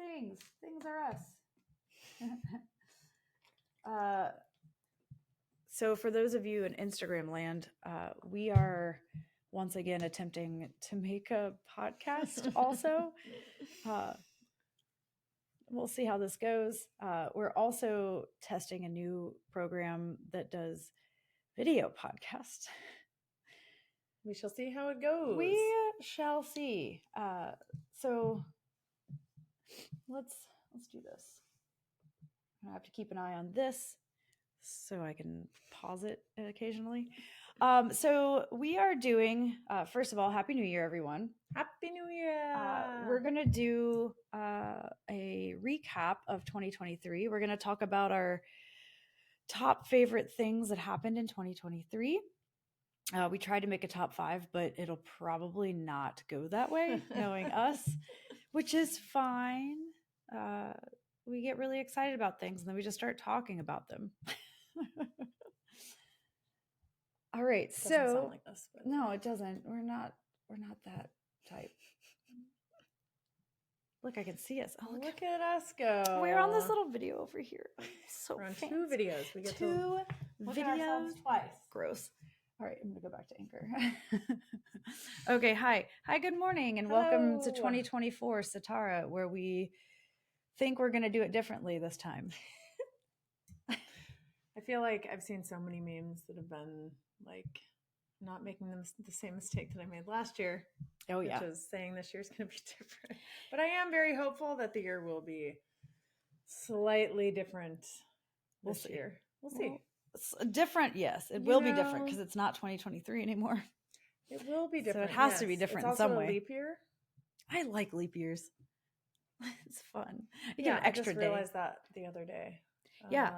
things. Things are us. So for those of you in Instagram land, we are once again attempting to make a podcast also. We'll see how this goes. We're also testing a new program that does video podcast. We shall see how it goes. We shall see. So let's do this. I have to keep an eye on this so I can pause it occasionally. So we are doing, first of all, Happy New Year, everyone. Happy New Year. We're going to do a recap of 2023. We're going to talk about our top favorite things that happened in 2023. We tried to make a top 5, but it'll probably not go that way, knowing us, which is fine. We get really excited about things and then we just start talking about them. All right, doesn't sound like us, but no, it doesn't. We're not that type. Look, I can see us. Oh, look at us go. We're on this little video over here. So we're on fancy. 2 videos. We get two videos twice. Gross. All right, I'm gonna go back to Anchor. Okay, hi, good morning, and Hello. Welcome to 2024 Satarah, where we think we're gonna do it differently this time. I feel like I've seen so many memes that have been like not making them the same mistake that I made last year. Oh yeah, which is saying this year's going to be different. But I am very hopeful that the year will be slightly different this year. We'll see. It's different, yes, it will be different because it's not 2023 anymore. It will be different. So it has to be different it's in some also way. A leap year. I like leap years. It's fun. You Yeah, get an extra I just realized that the other day. Yeah.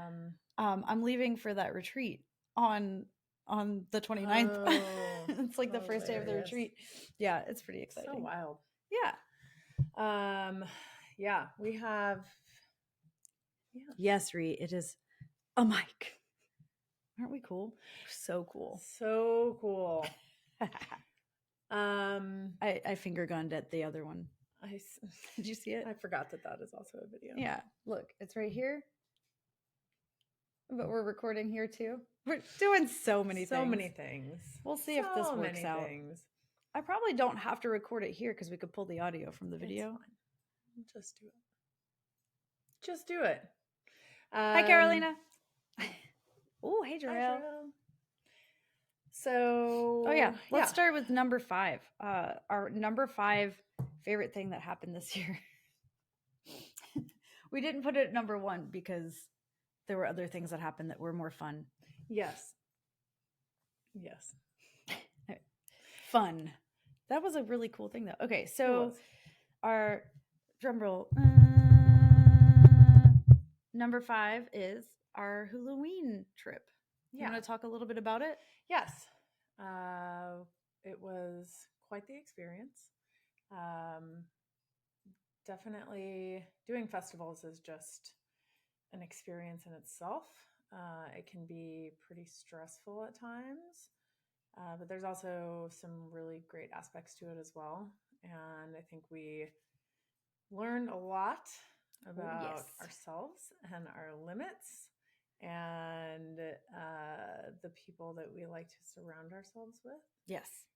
I'm leaving for that retreat on the 29th. Oh, it's like the first day of the retreat. Yeah, it's pretty exciting. So wild. Yeah. Yeah, we have. Yeah. Yes, Ree, it is a mic. Aren't we cool? So cool. So cool. I finger gunned at the other one. Did you see it? I forgot that is also a video. Yeah, look, it's right here. But we're recording here too. We're doing so many things. We'll see if this works out. I probably don't have to record it here because we could pull the audio from the video. Just do it. Just do it. Hi, Carolina. Oh, hey, Jarrell. So, let's start with number 5. Our number 5 favorite thing that happened this year. We didn't put it at number 1 because there were other things that happened that were more fun. Yes. Fun. That was a really cool thing, though. Okay, so our drum roll. Number 5 is our Halloween trip. You want to talk a little bit about it? Yes. It was quite the experience. Definitely doing festivals is just an experience in itself. It can be pretty stressful at times, but there's also some really great aspects to it as well. And I think we learned a lot about ourselves and our limits and the people that we like to surround ourselves with. Yes.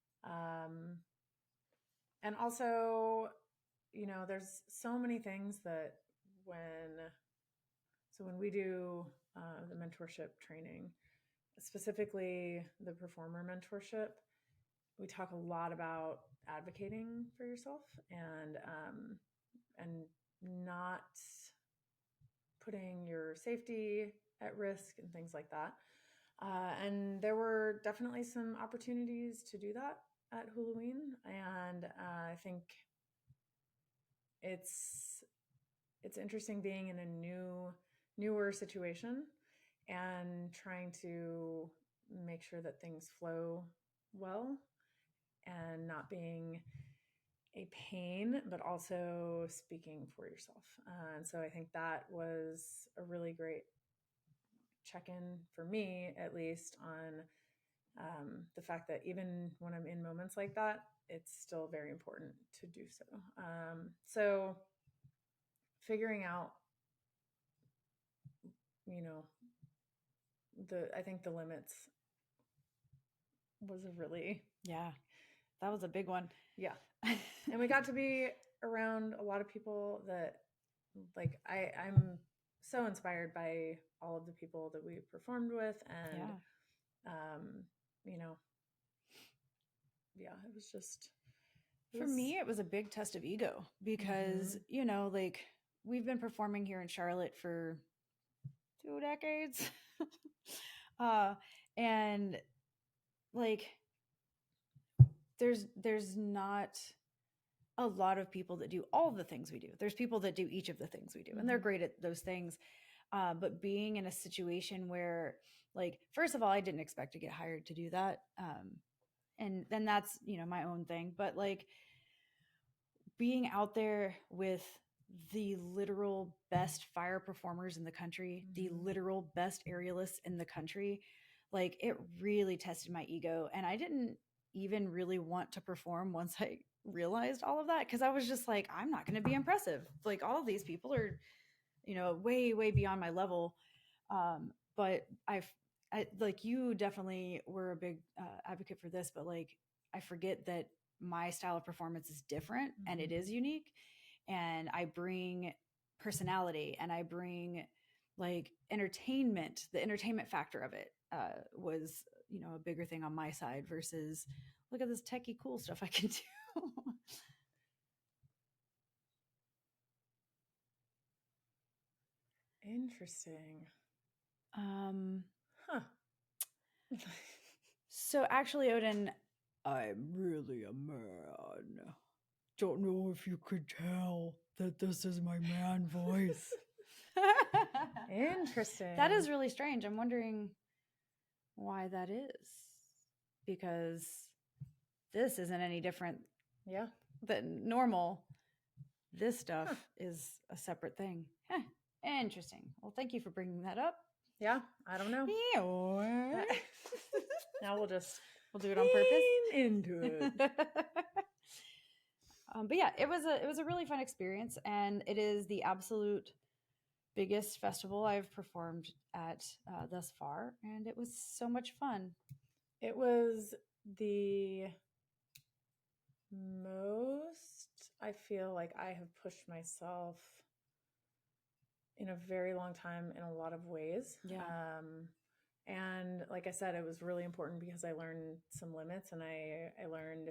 And also, there's so many things that when we do the mentorship training, specifically the performer mentorship, we talk a lot about advocating for yourself and not putting your safety at risk and things like that. And there were definitely some opportunities to do that at Halloween, and I think it's interesting being in a newer situation and trying to make sure that things flow well and not being a pain, but also speaking for yourself. And so I think that was a really great check-in for me, at least, on the fact that even when I'm in moments like that, it's still very important to do so. So figuring out, you know, I think the limits was a really, Yeah, that was a big one. yeah. And we got to be around a lot of people that, like, I'm so inspired by all of the people that we performed with, and Yeah. um, you know, yeah, it was just, it For was, me, it was a big test of ego because, mm-hmm. like we've been performing here in Charlotte for 2 decades. uh, and like there's not a lot of people that do all the things we do. There's people that do each of the things we do, and they're Mm-hmm. great at those things. But being in a situation where, like, first of all, I didn't expect to get hired to do that. And then that's, my own thing. But like being out there with the literal best fire performers in the country, the Mm-hmm. literal best aerialists in the country, like it really tested my ego. And I didn't even really want to perform once I realized all of that, because I was just like, I'm not going to be impressive. Like all of these people are, way, way beyond my level. But like you definitely were a big advocate for this, but like I forget that my style of performance is different and it Mm-hmm. is unique, and I bring personality and I bring like entertainment. The entertainment factor of it was, a bigger thing on my side versus look at this techie cool stuff I can do. Interesting. um, Huh. so actually, Odin, I'm really a man. Don't know if you could tell that this is my man voice. That Interesting. is really strange. I'm wondering why that is. Because this isn't any different Yeah. than normal. This stuff Huh. is a separate thing. Huh. Interesting. Well, thank you for bringing that up. Yeah. I don't know. Now we'll do it on purpose. Into it. But yeah, it was a really fun experience, and it is the absolute biggest festival I've performed at thus far, and it was so much fun. It was the most I feel like I have pushed myself in a very long time in a lot of ways. Yeah. And like I said, it was really important because I learned some limits, and I learned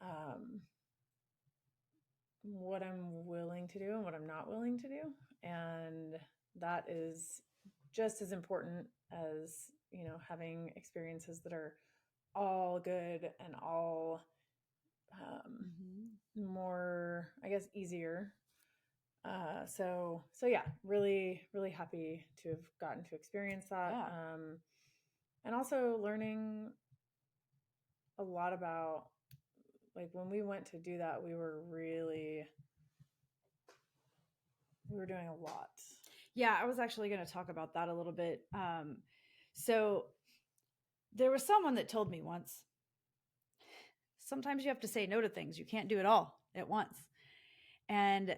um, what I'm willing to do and what I'm not willing to do. And that is just as important as, having experiences that are all good and all more, I guess, easier. So yeah, really, really happy to have gotten to experience that. Yeah. And also learning a lot about, like, when we went to do that, we were doing a lot. Yeah, I was actually going to talk about that a little bit. So there was someone that told me once, sometimes you have to say no to things. You can't do it all at once. And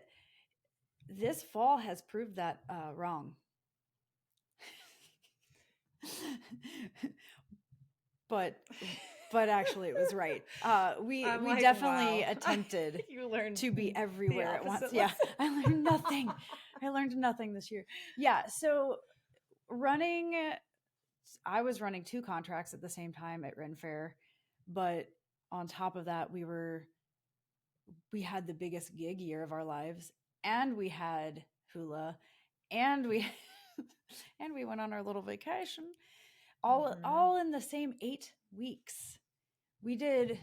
this fall has proved that wrong. but actually it was right. We like, definitely wow. attempted You learned to be everywhere at once. lesson. Yeah, I learned nothing. I learned nothing this year. Yeah, so I was running 2 contracts at the same time at Ren Fair, but on top of that, we had the biggest gig year of our lives, and we had hula, and we and we went on our little vacation, all in the same 8 weeks. We did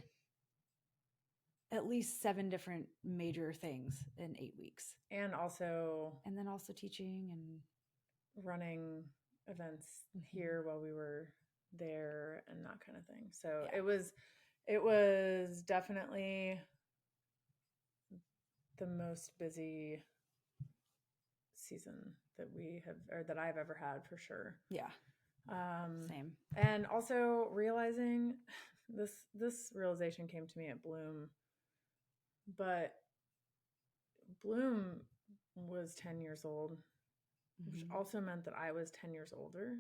at least 7 different major things in 8 weeks. And then also teaching and running events here while we were there and that kind of thing. So yeah. it was definitely the most busy season that we have, or that I've ever had, for sure. Yeah. Same. And also realizing this realization came to me at Bloom, but Bloom was 10 years old, which also meant that I was 10 years older.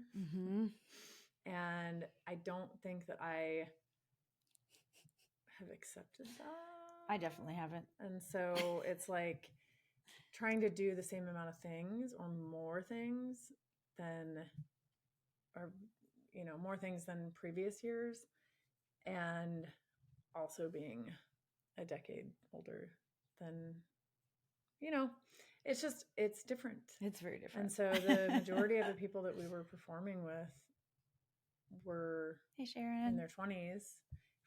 And I don't think that I have accepted that. I definitely haven't. And so it's like trying to do the same amount of things or more things than, or, more things than previous years. And also being a decade older than, it's different. It's very different. And so the majority of the people that we were performing with were Hey, Sharon. in their 20s.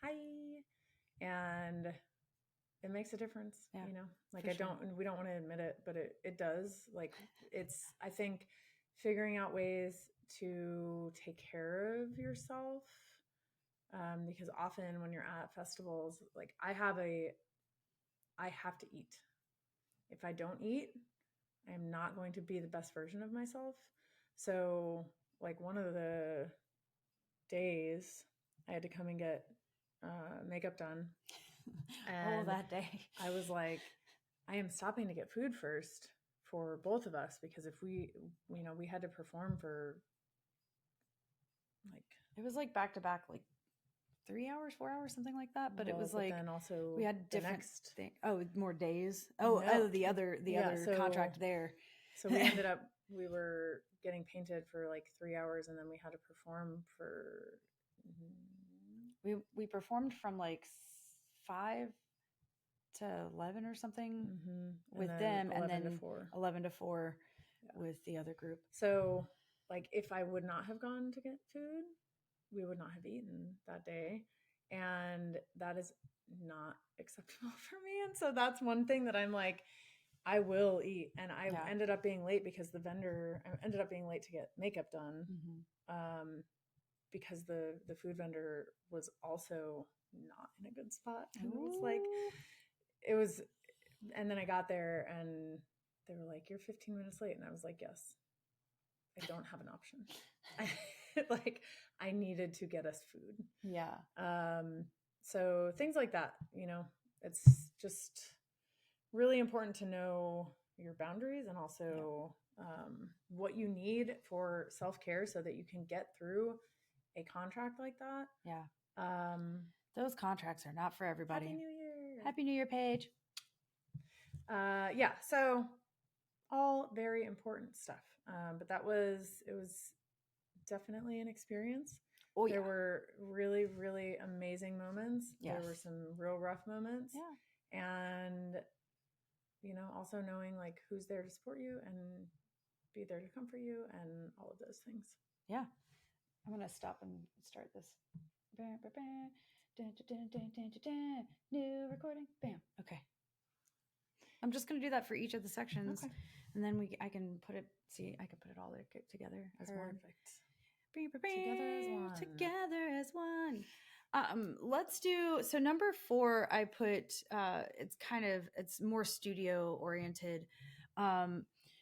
Hi. And it makes a difference, like we don't want to admit it, but it does. Like I think figuring out ways to take care of yourself, because often when you're at festivals, like I have to eat. If I don't eat, I am not going to be the best version of myself. So like one of the days I had to come and get makeup done. And that day I was like, I am stopping to get food first for both of us, because if we had to perform for like, it was like back to back, like 3 hours, 4 hours, something like that. But it was like, then also we had different things. Oh, more days. The other contract there. So we ended up, we were getting painted for like 3 hours, and then we had to perform for. We performed from like 5 to 11 or something with them, and then 11 to 4 with the other group. So like if I would not have gone to get food, we would not have eaten that day, and that is not acceptable for me. And so that's one thing that I'm like, I will eat. And I ended up being late because I ended up being late to get makeup done, because the food vendor was also not in a good spot. And it was, and then I got there and they were like, you're 15 minutes late. And I was like, yes, I don't have an option. Like I needed to get us food. Yeah. So things like that, it's just really important to know your boundaries, and also what you need for self-care so that you can get through a contract like that. Yeah. Those contracts are not for everybody. Happy New Year. Happy New Year, Paige. Yeah. So all very important stuff. But it was definitely an experience. Oh, yeah. There were really, really amazing moments. Yes. There were some real rough moments. Yeah. And, also knowing like who's there to support you and be there to comfort you and all of those things. Yeah. I'm going to stop and start this. New recording. Bam. Okay. I'm just going to do that for each of the sections. Okay. And then I can put it all together. That's perfect. Together as one. Let's do, so number 4, I put, it's more studio oriented.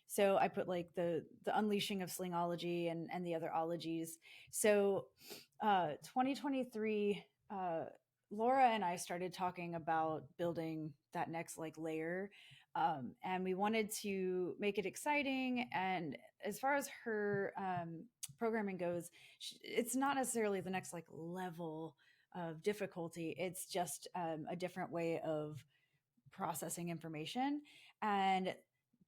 So I put like the unleashing of slingology and the other ologies. So 2023, Laura and I started talking about building that next like layer. And we wanted to make it exciting. And as far as her programming goes, it's not necessarily the next like level of difficulty. It's just a different way of processing information. And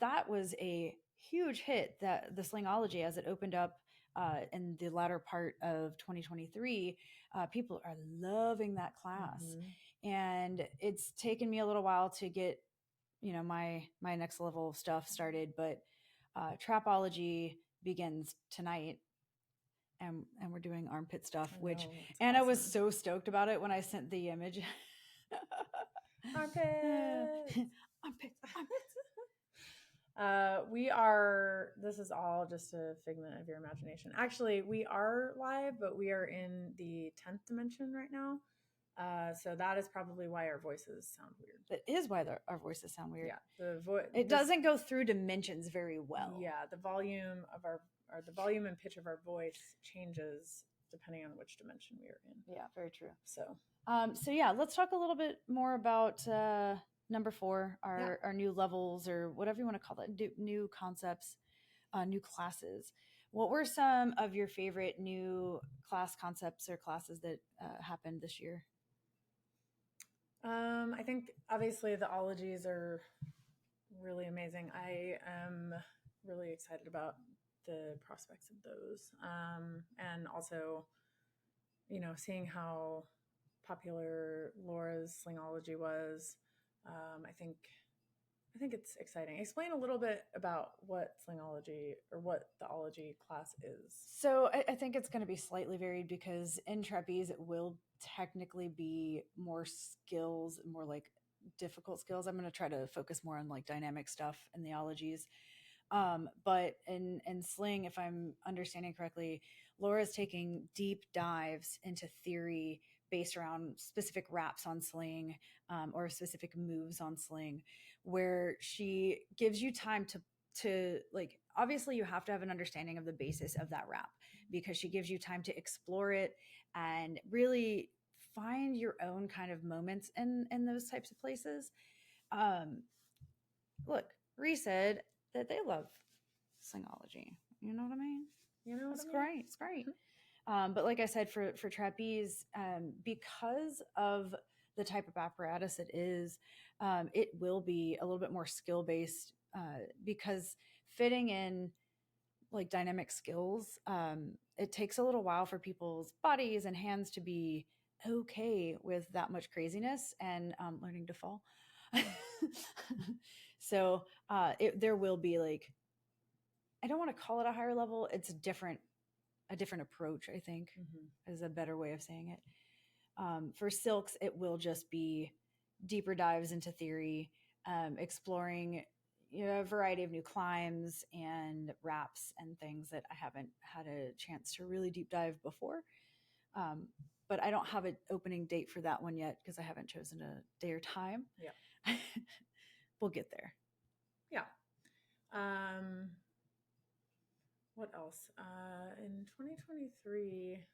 that was a huge hit, that the slingology, as it opened up in the latter part of 2023, people are loving that class. And it's taken me a little while to get my next level of stuff started, but Trapology begins tonight, and we're doing armpit stuff, which Anna was so stoked about it when I sent the image. Armpits. Armpits. This is all just a figment of your imagination. Actually, we are live, but we are in the 10th dimension right now. So that is probably why our voices sound weird. That is why our voices sound weird. Yeah, it doesn't go through dimensions very well. Yeah, the volume and pitch of our voice changes depending on which dimension we are in. Yeah, very true. So yeah, let's talk a little bit more about number 4, Yeah. our new levels or whatever you want to call it, new concepts, new classes. What were some of your favorite new class concepts or classes that happened this year? I think obviously the ologies are really amazing. I am really excited about the prospects of those. And also, seeing how popular Laura's slingology was. I think it's exciting. Explain a little bit about what slingology or what the ology class is. So I think it's going to be slightly varied because in trapeze it will technically be more skills, more like difficult skills. I'm going to try to focus more on like dynamic stuff and the ologies. But in sling, if I'm understanding correctly, Laura's taking deep dives into theory based around specific wraps on sling, or specific moves on sling, where she gives you time to like, obviously you have to have an understanding of the basis of that wrap because she gives you time to explore it and really find your own kind of moments in those types of places. um Look, Ree said that they love singology. You know what I mean? You know what It's I mean? great. It's great. But like I said, for trapeze, because of the type of apparatus it is, it will be a little bit more skill based, because fitting in like dynamic skills, it takes a little while for people's bodies and hands to be okay with that much craziness and learning to fall. So there will be like, I don't want to call it a higher level. It's a different approach, I think, is a better way of saying it. For silks, it will just be deeper dives into theory, exploring a variety of new climbs and wraps and things that I haven't had a chance to really deep dive before. Um, but I don't have an opening date for that one yet because I haven't chosen a day or time. Yeah. We'll get there. Yeah. What else? In 2023.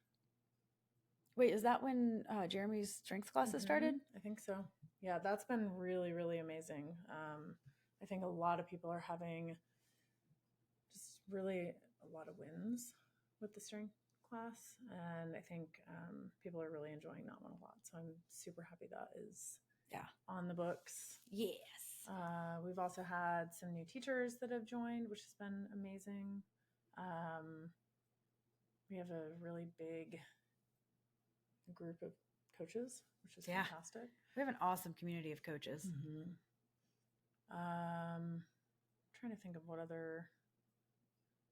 Wait, is that when Jeremy's strength classes started? I think so. Yeah, that's been really, really amazing. I think a lot of people are having just really a lot of wins with the strength class. And I think people are really enjoying that one a lot. So I'm super happy that is on the books. Yes. We've also had some new teachers that have joined, which has been amazing. We have a really big group of coaches, which is fantastic. We have an awesome community of coaches. Trying to think of what other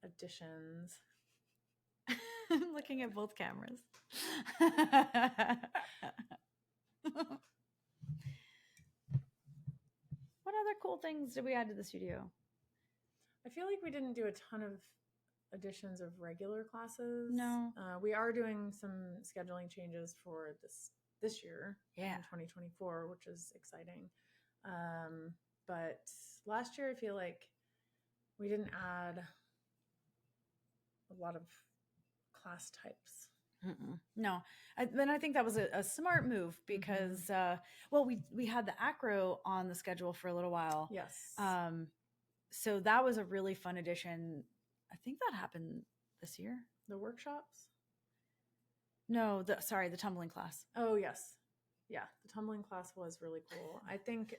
additions. I'm looking at both cameras. What other cool things did we add to the studio? I feel like we didn't do a ton of additions of regular classes. No. We are doing some scheduling changes for this year, in 2024, which is exciting. But last year, I feel like we didn't add a lot of class types. No, then I think that was a smart move because, well, we had the acro on the schedule for a little while. Yes. So that was a really fun addition. I think that happened this year. The workshops? No, sorry, the tumbling class. Oh, yes. Yeah, the tumbling class was really cool. I think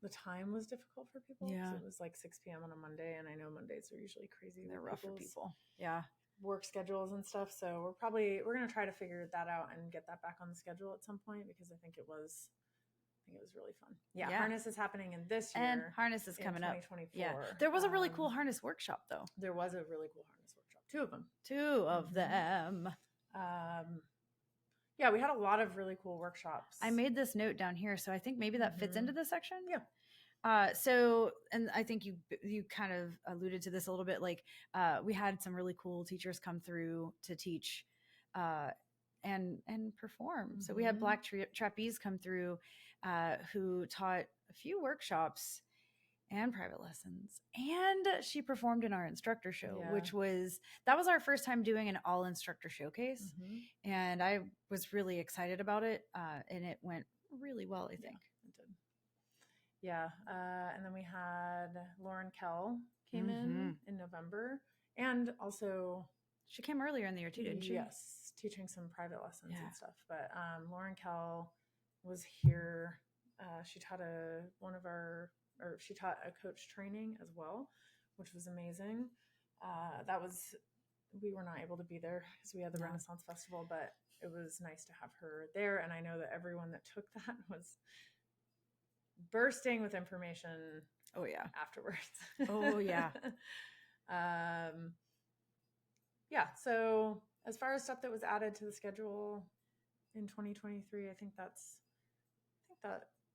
the time was difficult for people. Yeah. It was like 6 p.m. on a Monday, and I know Mondays are usually crazy. They're rough for people. Yeah. Work schedules and stuff. So we're going to try to figure that out and get that back on the schedule at some point because I think it was really fun. Yeah. Harness is happening in this year. And harness is coming up. 2024. Yeah. There was a really cool harness workshop though. There was a really cool harness workshop. 2 of them. 2 of them. Yeah, we had a lot of really cool workshops. I made this note down here, so I think maybe that fits into this section. Yeah. So, and I think you kind of alluded to this a little bit, like we had some really cool teachers come through to teach and perform. So we had Black Trapeze come through who taught a few workshops and private lessons, and she performed in our instructor show, which was our first time doing an all instructor showcase, and I was really excited about it, and it went really well, I think. It did. Yeah. And then we had Lauren Kell came Mm-hmm. in November, and also She came earlier in the year too, didn't she? yes, teaching some private lessons Yeah. and stuff. But Lauren Kell was here. She taught she taught a coach training as well, which was amazing. We were not able to be there because we had the No. Renaissance Festival, but it was nice to have her there. And I know that everyone that took that was bursting with information. Oh yeah. Afterwards. Oh yeah. Yeah. So as far as stuff that was added to the schedule in 2023, I think that.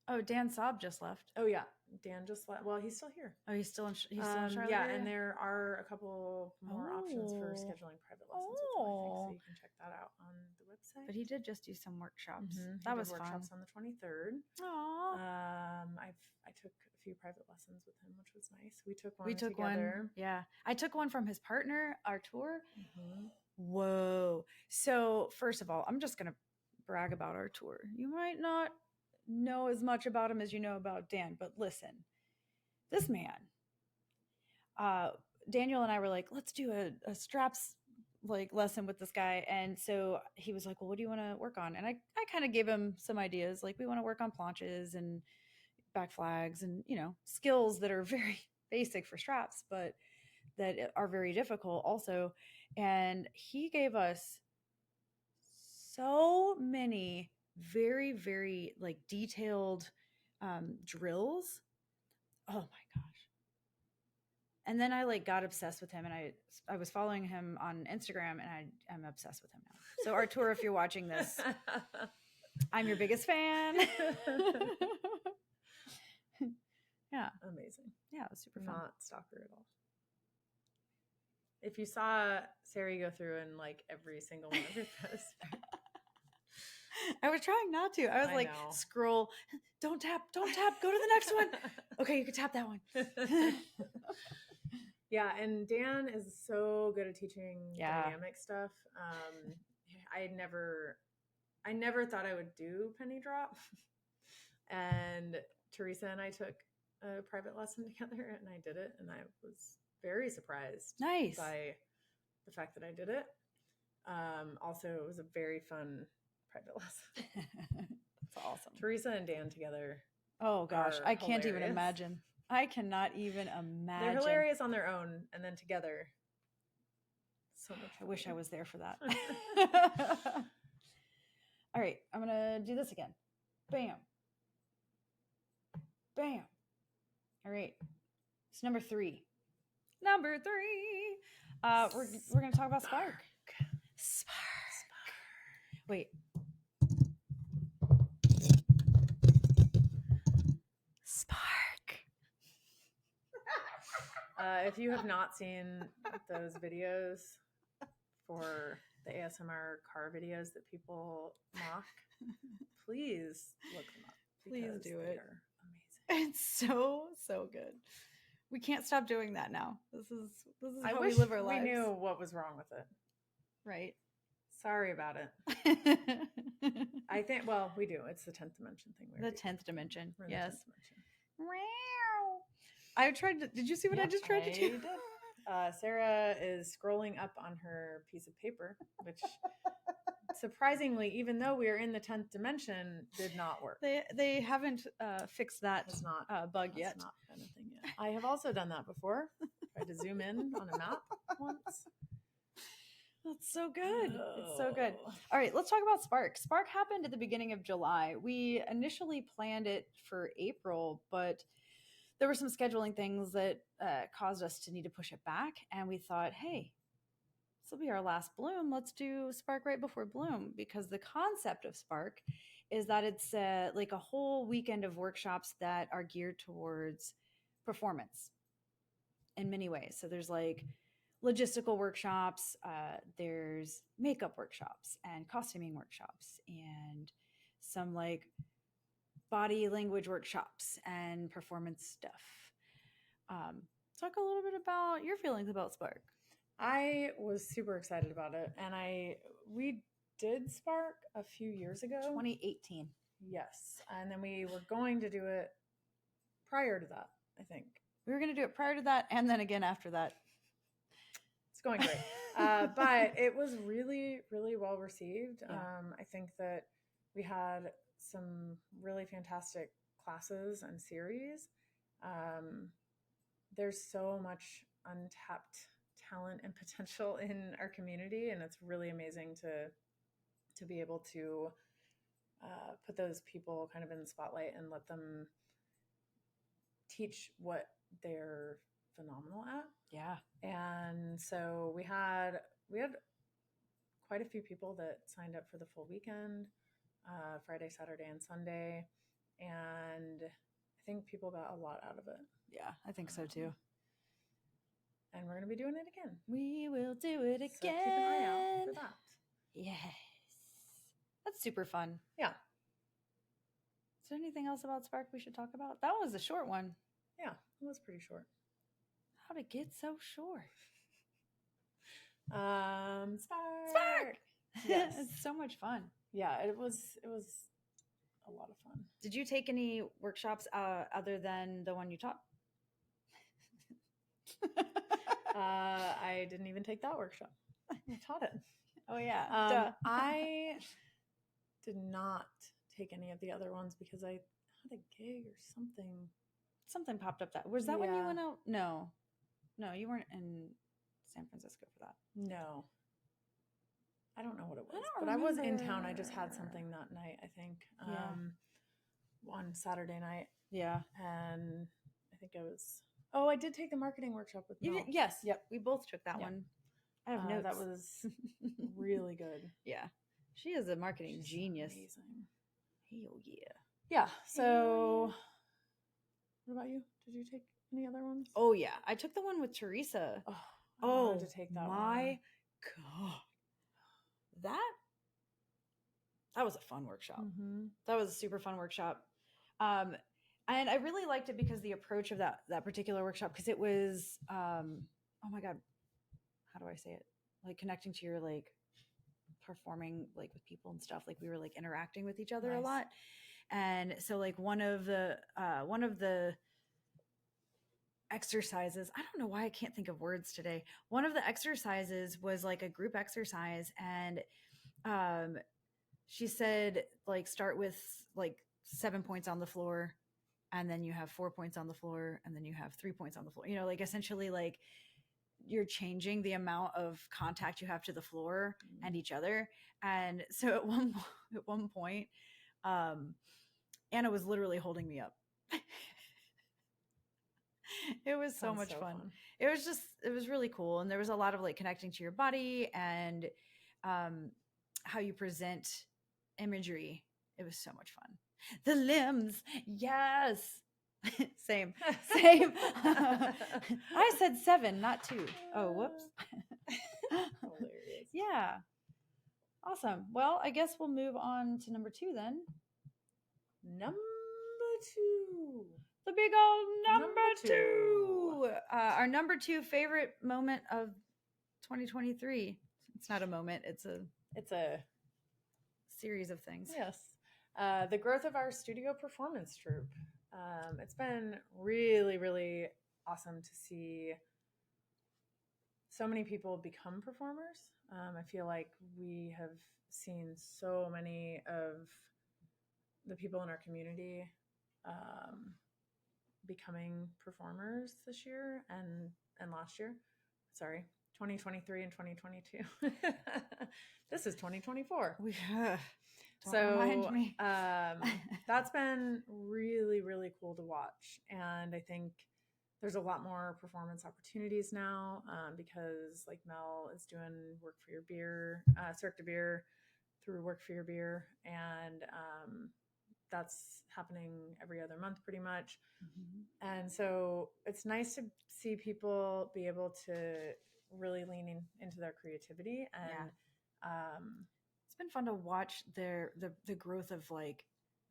Oh, Dan Saab just left. Oh yeah, Dan just left. Well, he's still here. Oh, he's still in Charlotte. Yeah, area? and there are a couple more options for scheduling private lessons with him, I think, so you can check that out on the website. But he did just do some workshops. Mm-hmm. That was workshops fun. on the 23rd. Aww. I took a few private lessons with him, which was nice. We took together. One. Yeah, I took one from his partner, our tour. Mm-hmm. Whoa. So first of all, I'm just gonna brag about our tour. You might not know as much about him as you know about Dan, but listen, this man, Daniel and I were like, let's do a straps like lesson with this guy. And so he was like, well, what do you want to work on? And I kind of gave him some ideas. Like, we want to work on planches and back flags and, skills that are very basic for straps, but that are very difficult also. And he gave us so many very, very like detailed drills. Oh my gosh. And then I like got obsessed with him, and I was following him on Instagram, and I'm obsessed with him now. So our tour, if you're watching this, I'm your biggest fan. Yeah. Amazing. Yeah, it was super fun. Not stalker at all. If you saw Sarah go through and like every single one of your posts. I was trying not to. I was like, scroll, don't tap, go to the next one. Okay, you can tap that one. Yeah, and Dan is so good at teaching dynamic stuff. I never thought I would do penny drop. And Teresa and I took a private lesson together, and I did it, and I was very surprised by the fact that I did it. Also, it was a very fun private lesson. That's awesome. Teresa and Dan together. Oh gosh, I can't even imagine. I cannot even imagine. They're hilarious on their own, and then together, so much fun. I wish I was there for that. All right, I'm gonna do this again. Bam. Bam. All right. It's number 3. Number 3. We're gonna talk about Spark. Wait. Spark. If you have not seen those videos for the ASMR car videos that people mock, please look them up. Please do it. They're amazing. It's so good. We can't stop doing that now. This is how we live our lives. We knew what was wrong with it. Right. Sorry about it. I think, well, we do. It's the 10th dimension thing. The 10th dimension. Yes. 10th dimension. I tried to, did you see what I just tried to do? Sarah is scrolling up on her piece of paper, which surprisingly, even though we are in the 10th dimension, did not work. They haven't fixed that bug yet. It's not been a thing yet. I have also done that before. Tried to zoom in on a map once. That's so good. It's so good. All right, let's talk about Spark. Spark happened at the beginning of July. We initially planned it for April, but there were some scheduling things that caused us to need to push it back. And we thought, hey, this will be our last Bloom. Let's do Spark right before Bloom, because the concept of Spark is that it's like a whole weekend of workshops that are geared towards performance in many ways. So there's like logistical workshops, there's makeup workshops and costuming workshops, and some like body language workshops and performance stuff. Talk a little bit about your feelings about Spark. I was super excited about it, and we did Spark a few years ago. 2018. Yes, and then we were going to do it prior to that, I think. We were going to do it prior to that and then again after that. It's going great. But it was really, really well received. Yeah. I think that we had some really fantastic classes and series. There's so much untapped talent and potential in our community, and it's really amazing to be able to put those people kind of in the spotlight and let them teach what they're phenomenal at. Yeah. And so we had quite a few people that signed up for the full weekend, Friday, Saturday, and Sunday, and I think people got a lot out of it. Yeah, I think so too. And we're going to be doing it again. We will do it again. So keep an eye out for that. Yes. That's super fun. Yeah. Is there anything else about Spark we should talk about? That was a short one. Yeah, it was pretty short. How'd it get so short? Spark. Yes. It's so much fun. Yeah, it was a lot of fun. Did you take any workshops other than the one you taught? I didn't even take that workshop. I taught it. Oh yeah. I did not take any of the other ones because I had a gig or something. Something popped up. That was that when you went out? No, you weren't in San Francisco for that. No, I don't know what it was, but I was in town. I just had something that night, I think. On Saturday night. Yeah, and I think I was. Oh, I did take the marketing workshop with Mel. Yes. Yep. We both took that one. I have notes. That was really good. Yeah. She is a marketing genius. Amazing. Hell yeah. Yeah. So, what about you? Did you take any other ones? Oh, yeah. I took the one with Teresa. I wanted to take that my God. That was a fun workshop. Mm-hmm. That was a super fun workshop. And I really liked it because the approach of that particular workshop, because it was, oh my God, how do I say it? Like connecting to your like performing like with people and stuff. Like we were like interacting with each other a lot. And so like one of the exercises, I don't know why I can't think of words today. One of the exercises was like a group exercise. And she said like start with like 7 points on the floor, and then you have 4 points on the floor, and then you have 3 points on the floor. You know, like essentially like you're changing the amount of contact you have to the floor and each other. And so at one point, Anna was literally holding me up. It was so much fun. It was really cool. And there was a lot of like connecting to your body and how you present imagery. It was so much fun. The limbs. Yes. Same. I said 7, not 2. Oh, whoops. Hilarious. Yeah. Awesome. Well, I guess we'll move on to number 2 then. Number 2. The big old number 2. Our number 2 favorite moment of 2023. It's not a moment. It's a series of things. Yes. The growth of our studio performance troupe. It's been really, really awesome to see so many people become performers. I feel like we have seen so many of the people in our community becoming performers this year and last year. Sorry, 2023 and 2022. This is 2024. So that's been really, really cool to watch. And I think there's a lot more performance opportunities now because like Mel is doing Work for Your Beer, Cirque de Beer through Work for Your Beer. And that's happening every other month pretty much. Mm-hmm. And so it's nice to see people be able to really lean into their creativity. And it's been fun to watch the growth of like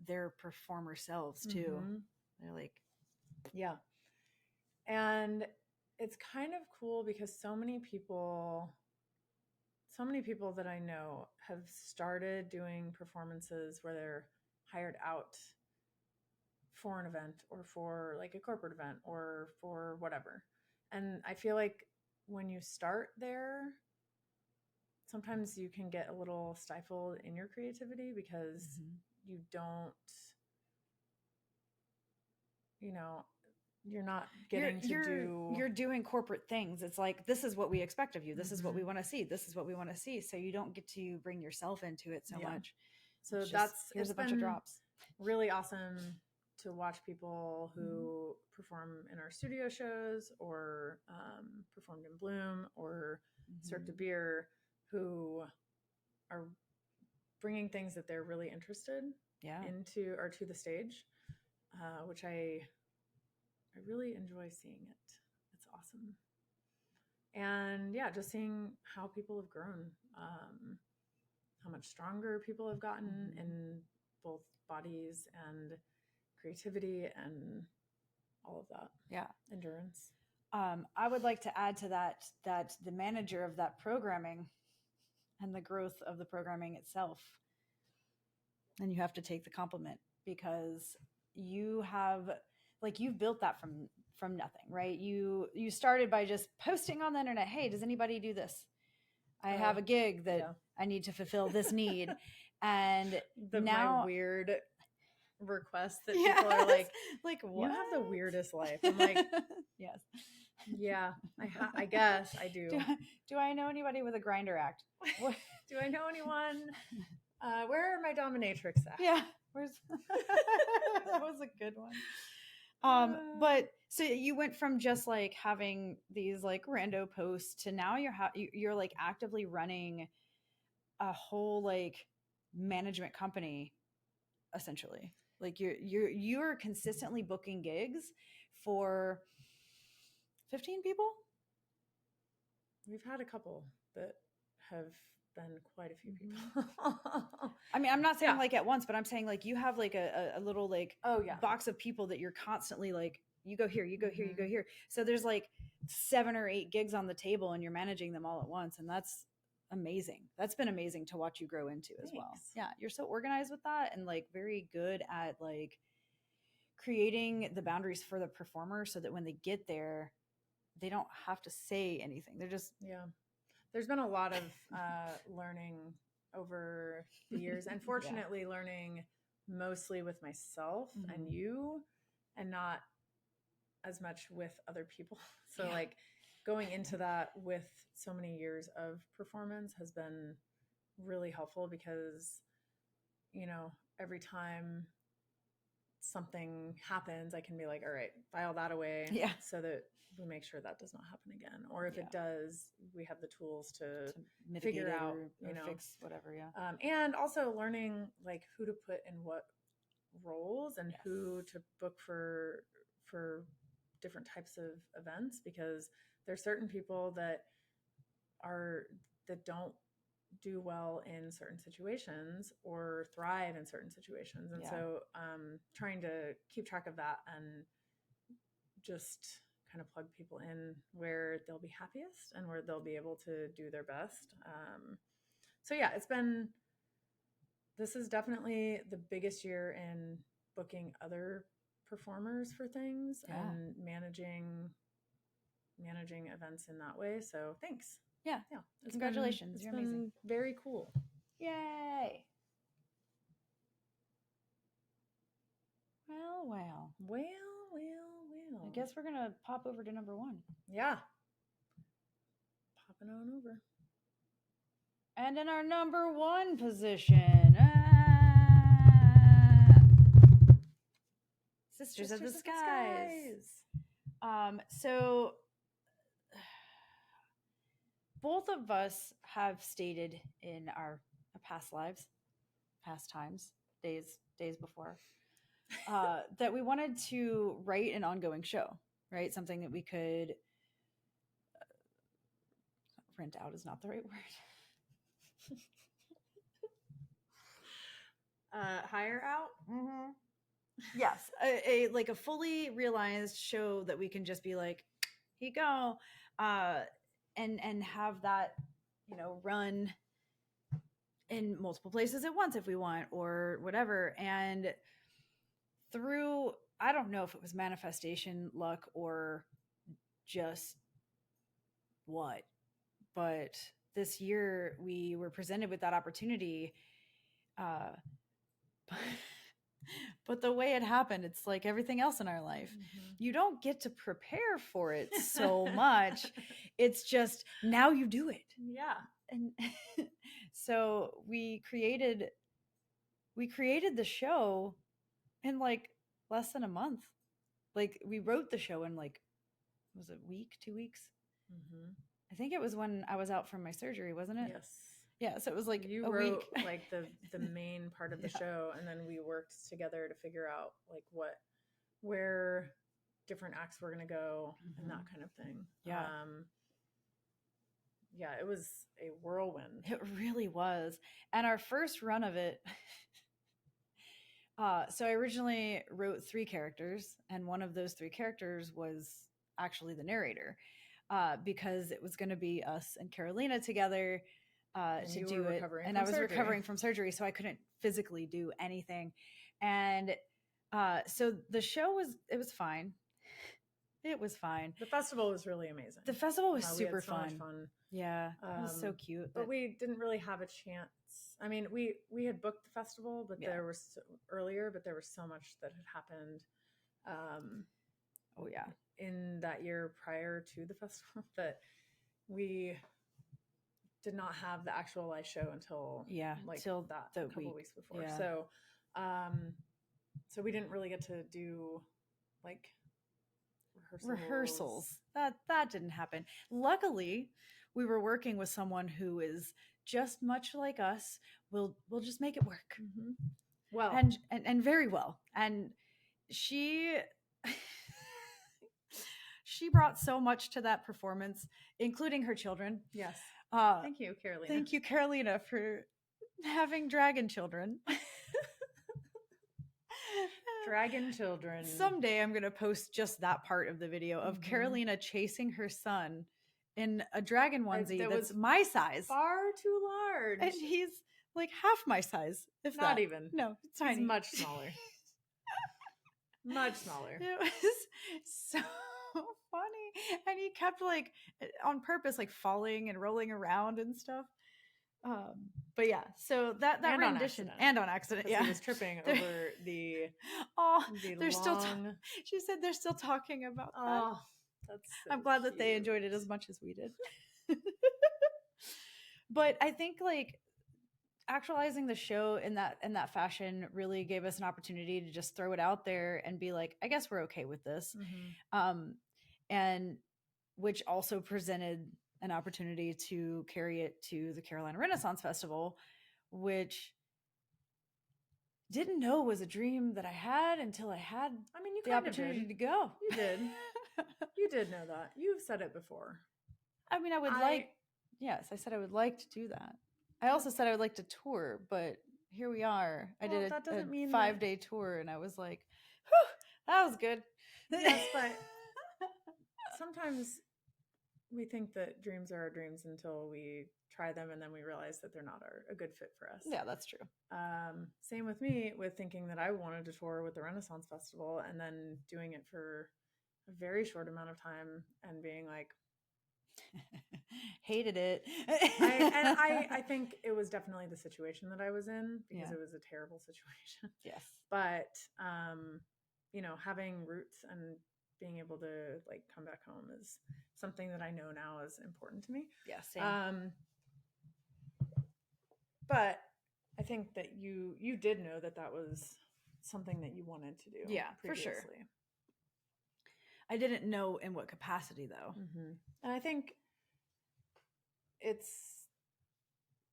their performer selves too. Mm-hmm. They're like, yeah. And it's kind of cool because so many people that I know have started doing performances where they're hired out for an event or for like a corporate event or for whatever. And I feel like when you start there, sometimes you can get a little stifled in your creativity because you don't, you know, you're not getting you're doing corporate things. It's like, this is what we expect of you. This is what we want to see. This is what we want to see. So you don't get to bring yourself into it so much. So here's a bunch of drops. Really awesome to watch people who perform in our studio shows or performed in Bloom or Cirque de Beer, who are bringing things that they're really interested into or to the stage, which I really enjoy seeing it. It's awesome. And yeah, just seeing how people have grown, how much stronger people have gotten in both bodies and creativity and all of that. Yeah. Endurance. I would like to add to that the manager of that programming and the growth of the programming itself, and you have to take the compliment, because you've built that from nothing, right? You started by just posting on the internet, hey, does anybody do this? I have a gig that I need to fulfill this need. And now my weird requests that people are like, what? You have the weirdest life. I'm like, yes. Yeah, I guess I do. Do I know anybody with a grinder act? Do I know anyone? Where are my dominatrix at? Yeah, that was a good one. But so you went from just like having these like rando posts to now you're like actively running a whole like management company, essentially. Like you're consistently booking gigs for 15 people. We've had a couple that have been quite a few people. I mean, I'm not saying like at once, but I'm saying like you have like a little like box of people that you're constantly like, you go here, you go here, you go here. So there's like 7 or 8 gigs on the table and you're managing them all at once. And that's amazing. That's been amazing to watch you grow into as well. Yeah. You're so organized with that and like very good at like creating the boundaries for the performer so that when they get there, they don't have to say anything. They're just, There's been a lot of learning over the years, and fortunately learning mostly with myself and you, and not as much with other people. So like going into that with so many years of performance has been really helpful, because, you know, every time something happens, I can be like, all right, file that away so that we make sure that does not happen again. Or if it does, we have the tools to figure out, or fix whatever. And also learning like who to put in what roles and who to book for different types of events, because there's certain people that don't do well in certain situations or thrive in certain situations. And so trying to keep track of that and just kind of plug people in where they'll be happiest and where they'll be able to do their best. So yeah, this is definitely the biggest year in booking other performers for things and managing events in that way. So thanks. Yeah. Congratulations. You're amazing. Very cool. Yay. Well. I guess we're going to pop over to number 1. Yeah. Popping on over. And in our number 1 position, Sisters of the Skies. So both of us have stated in our past lives, past times, days before, that we wanted to write an ongoing show, right? Something that we could rent out is not the right word. Hire out? Mm-hmm. Yes, a like a fully realized show that we can just be like, here you go, and have that, you know, run in multiple places at once if we want or whatever. And through I don't know if it was manifestation, luck, or just what, but this year we were presented with that opportunity. Uh, but the way it happened, it's like everything else in our life. Mm-hmm. You don't get to prepare for it so much. It's just now you do it. Yeah. And so we created the show in like less than a month. Like we wrote the show in like, was it a week, 2 weeks? Mm-hmm. I think it was when I was out from my surgery, wasn't it? Yes. Yeah, so it was like You a wrote week. like the main part of the Yeah. show, and then we worked together to figure out like where different acts were going to go and that kind of thing. Yeah. Yeah, it was a whirlwind. It really was. And our first run of it, so I originally wrote 3 characters, and one of those 3 characters was actually the narrator, because it was going to be us and Carolina together to do it. And I was recovering from surgery, so I couldn't physically do anything. And so the show was fine. It was fine. The festival was really amazing. The festival was super we had so fun. much fun. Yeah, it was so cute. But we didn't really have a chance. I mean, we had booked the festival, but there was earlier, but there was so much that had happened. Oh yeah, in that year prior to the festival that we did not have the actual live show until till that the couple week weeks before. Yeah. So we didn't really get to do like rehearsals. That didn't happen. Luckily, we were working with someone who is just much like us. We'll just make it work. Mm-hmm. Well, and very well. And she she brought so much to that performance, including her children. Yes. Thank you, Carolina. Thank you, Carolina, for having dragon children. Dragon children. Someday I'm going to post just that part of the video of Carolina chasing her son in a dragon onesie that's my size. Far too large. And he's like half my size, if not that. even. No, it's tiny. He's much smaller. Much smaller. It was so funny. And he kept like on purpose like falling and rolling around and stuff. But yeah, so that and rendition and on accident, yeah, he was tripping over the they're still she said they're still talking about that. That's so I'm glad cute. that they enjoyed it as much as we did. But I think like actualizing the show in that fashion really gave us an opportunity to just throw it out there and be like, I guess we're okay with this. And which also presented an opportunity to carry it to the Carolina Renaissance Festival, which didn't know was a dream that I had until I had the opportunity to go. You did. You did know that. You've said it before. I mean, yes, I said I would like to do that. I also said I would like to tour, but here we are. I did a 5-day tour, and I was like, whew, that was good. Yes, but sometimes we think that dreams are our dreams until we try them, and then we realize that they're not a good fit for us. Yeah, that's true. Same with me, with thinking that I wanted to tour with the Renaissance Festival and then doing it for a very short amount of time and being like, hated it. I think it was definitely the situation that I was in, because it was a terrible situation. Yes. But, having roots and being able to like come back home is something that I know now is important to me. Yeah, same. But I think that you did know that was something that you wanted to do. Yeah, previously. for sure. I didn't know in what capacity though. And I think it's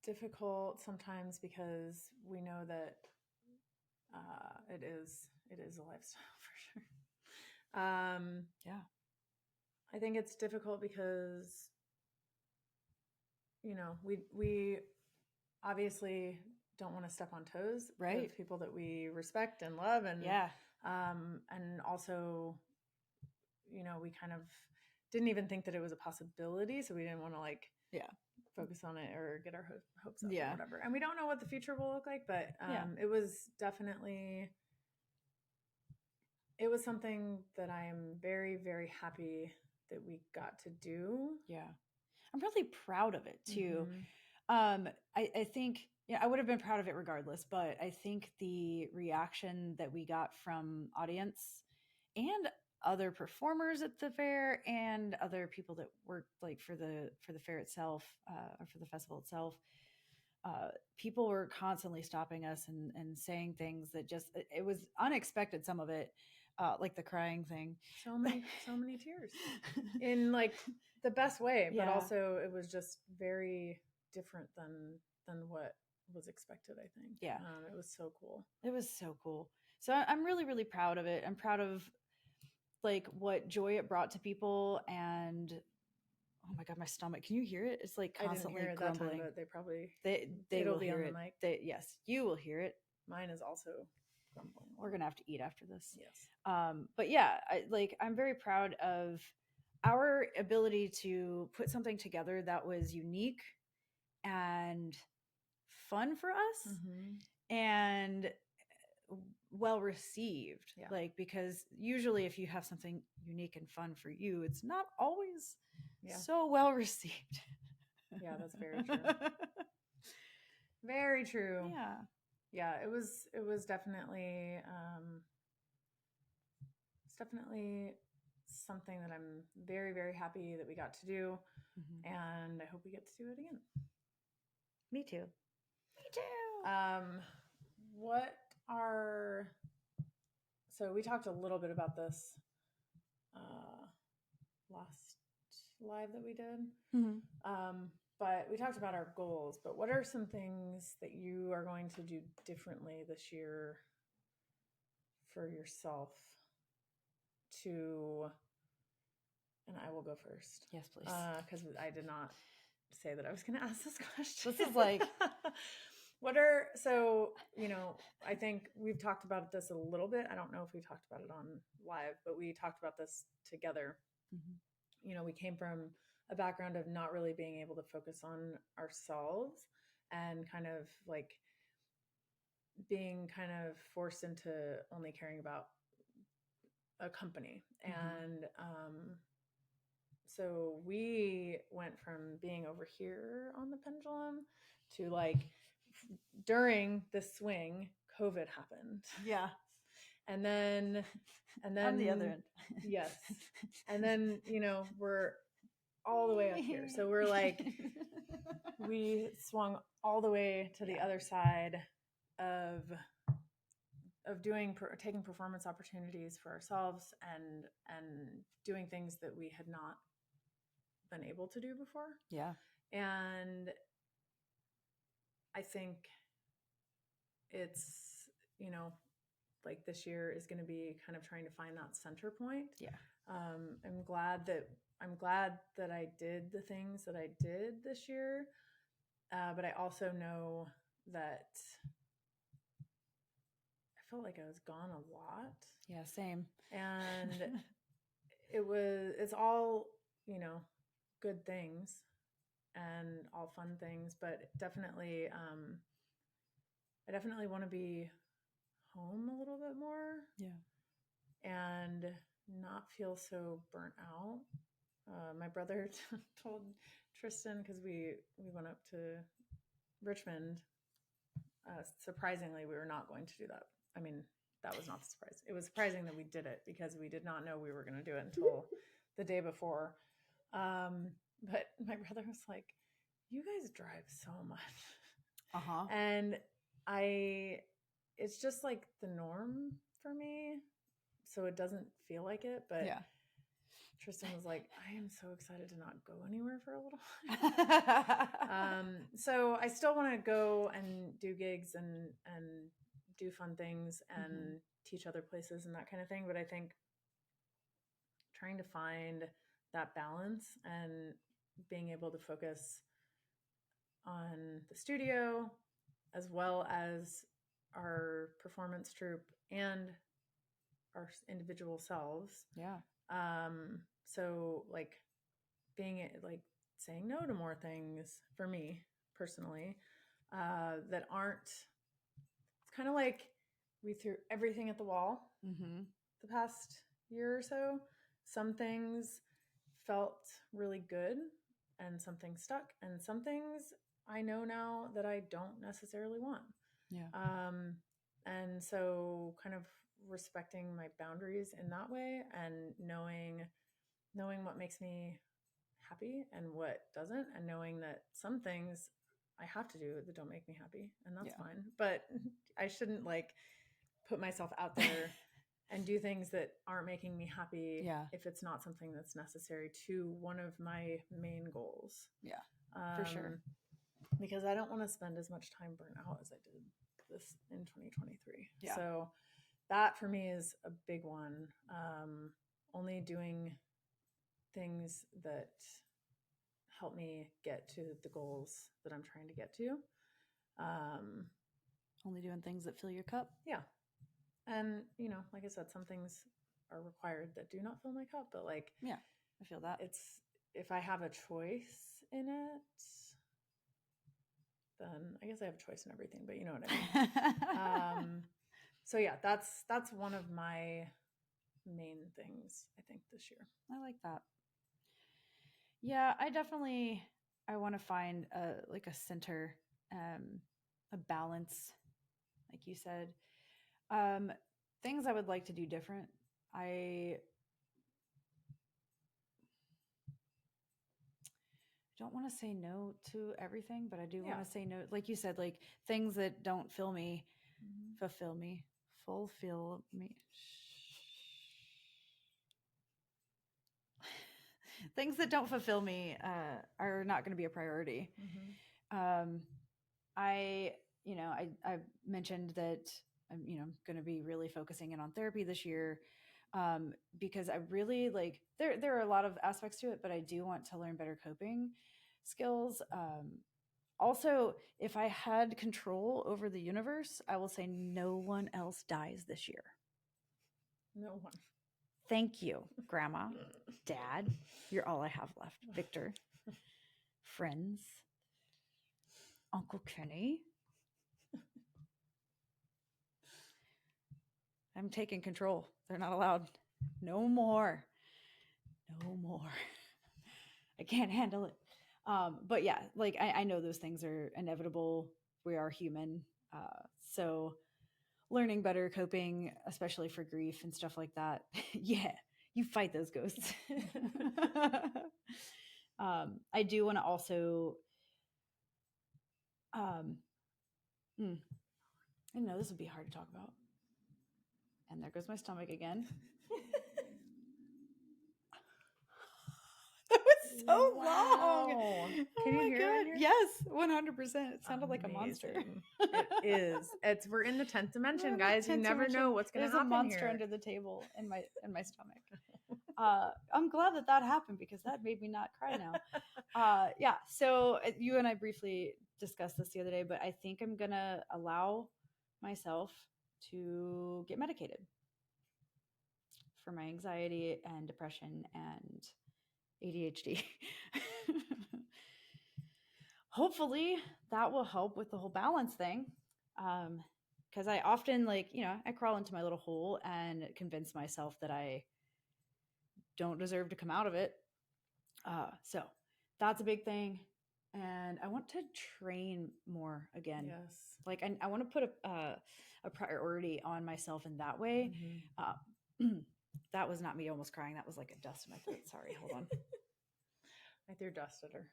difficult sometimes because we know that it is a lifestyle for sure. Yeah. I think it's difficult because, we obviously don't want to step on toes of people that we respect and love. And, and also, we kind of didn't even think that it was a possibility. So we didn't want to focus on it or get our hopes up or whatever. And we don't know what the future will look like, but it was definitely it was something that I am very, very happy that we got to do. Yeah. I'm really proud of it too. Mm-hmm. I think, yeah, I would have been proud of it regardless, but I think the reaction that we got from audience and other performers at the fair and other people that worked like for the fair itself, or for the festival itself, people were constantly stopping us and saying things that just, it was unexpected, some of it, like the crying thing. So many tears in like the best way, but Yeah. also it was just very different than what was expected, I think. Yeah. It was so cool. It was so cool. So I'm really, really proud of it. I'm proud of like what joy it brought to people. And oh my god, my stomach, can you hear it? It's like I didn't constantly hear it that time, grumbling. but they probably They it'll will be hear on the it. mic. Yes, you will hear it. Mine is also grumbling. We're gonna have to eat after this. Yes. But yeah, I'm very proud of our ability to put something together that was unique and fun for us, Mm-hmm. and well received. Yeah. Like, because usually if you have something unique and fun for you, it's not always so well received. Yeah, that's very true. Very true. Yeah. Yeah, it was definitely it's definitely something that I'm very, very happy that we got to do. Mm-hmm. And I hope we get to do it again. Me too. Me too. What are, so we talked a little bit about this last live that we did. Mm-hmm. But we talked about our goals, but what are some things that you are going to do differently this year for yourself to, and I will go first. Yes, please. Because I did not say that I was going to ask this question. This is like, so, I think we've talked about this a little bit. I don't know if we talked about it on live, but we talked about this together. Mm-hmm. We came from a background of not really being able to focus on ourselves and kind of like being kind of forced into only caring about a company. Mm-hmm. And so we went from being over here on the pendulum to like during the swing, COVID happened. Yeah. And then on the other end. Yes. And then, we're all the way up here. So we're like, we swung all the way to the other side of taking performance opportunities for ourselves and doing things that we had not been able to do before. Yeah. And I think it's, like this year is going to be kind of trying to find that center point. Yeah. I'm glad that I did the things that I did this year. But I also know that I felt like I was gone a lot. Yeah, same. And it's all, good things and all fun things, but definitely, I definitely want to be home a little bit more. Yeah. And not feel so burnt out. My brother told Tristan, because we went up to Richmond. Surprisingly, we were not going to do that. I mean, that was not the surprise. It was surprising that we did it because we did not know we were going to do it until the day before. But my brother was like, "You guys drive so much." Uh-huh. And it's just like the norm for me. So it doesn't feel like it, but yeah. Tristan was like, I am so excited to not go anywhere for a little while. So I still want to go and do gigs and do fun things and mm-hmm. teach other places and that kind of thing. But I think trying to find that balance and being able to focus on the studio as well as our performance troupe and our individual selves. Yeah. So like being like saying no to more things for me personally, that aren't, it's kind of like we threw everything at the wall. Mm-hmm. the past year or so. Some things felt really good and some things stuck, and some things I know now that I don't necessarily want. Yeah. And so kind of respecting my boundaries in that way, and knowing what makes me happy and what doesn't, and knowing that some things I have to do that don't make me happy, and that's Yeah. fine. But I shouldn't like put myself out there and do things that aren't making me happy Yeah. if it's not something that's necessary to one of my main goals. Yeah. For sure. Because I don't want to spend as much time burnt out as I did this in 2023. Yeah. So that for me is a big one. Only doing things that help me get to the goals that I'm trying to get to. Only doing things that fill your cup. Yeah. And, you know, like I said, some things are required that do not fill my cup, but like, Yeah, I feel that. it's, if I have a choice in it, then I guess I have a choice in everything, but you know what I mean. So yeah, that's one of my main things, I think, this year. I like that. Yeah, I want to find like a center, a balance, like you said. Um, Things I would like to do different. I don't want to say no to everything, but I do want to say no, like you said, like things that don't fulfill me, fulfill me. Things that don't fulfill me are not going to be a priority. I, I mentioned that I'm, going to be really focusing in on therapy this year, because I really like, there are a lot of aspects to it, but I do want to learn better coping skills. Also, if I had control over the universe, I will say no one else dies this year. No one. Thank you, Grandma, Dad. You're all I have left. Victor, friends, Uncle Kenny. I'm taking control. They're not allowed. No more. No more. I can't handle it. But yeah, like I know those things are inevitable. We are human. So learning better coping, especially for grief and stuff like that. Yeah, you fight those ghosts. I do want to also, I know this would be hard to talk about. And there goes my stomach again. That was so long. Can you hear it? Yes, 100%. It sounded like a monster. It is. We're in the 10th dimension, guys. You never know what's going to happen. There's a monster under the table in my stomach. I'm glad that happened because that made me not cry now. Yeah. So you and I briefly discussed this the other day, but I think I'm gonna allow myself to get medicated for my anxiety and depression and ADHD. Hopefully that will help with the whole balance thing. Because I often I crawl into my little hole and convince myself that I don't deserve to come out of it. So that's a big thing. And I want to train more again. Yes. Like I want to put a priority on myself in that way. That was not me almost crying. That was like a dust in my throat. Sorry, hold on. I threw dust at her.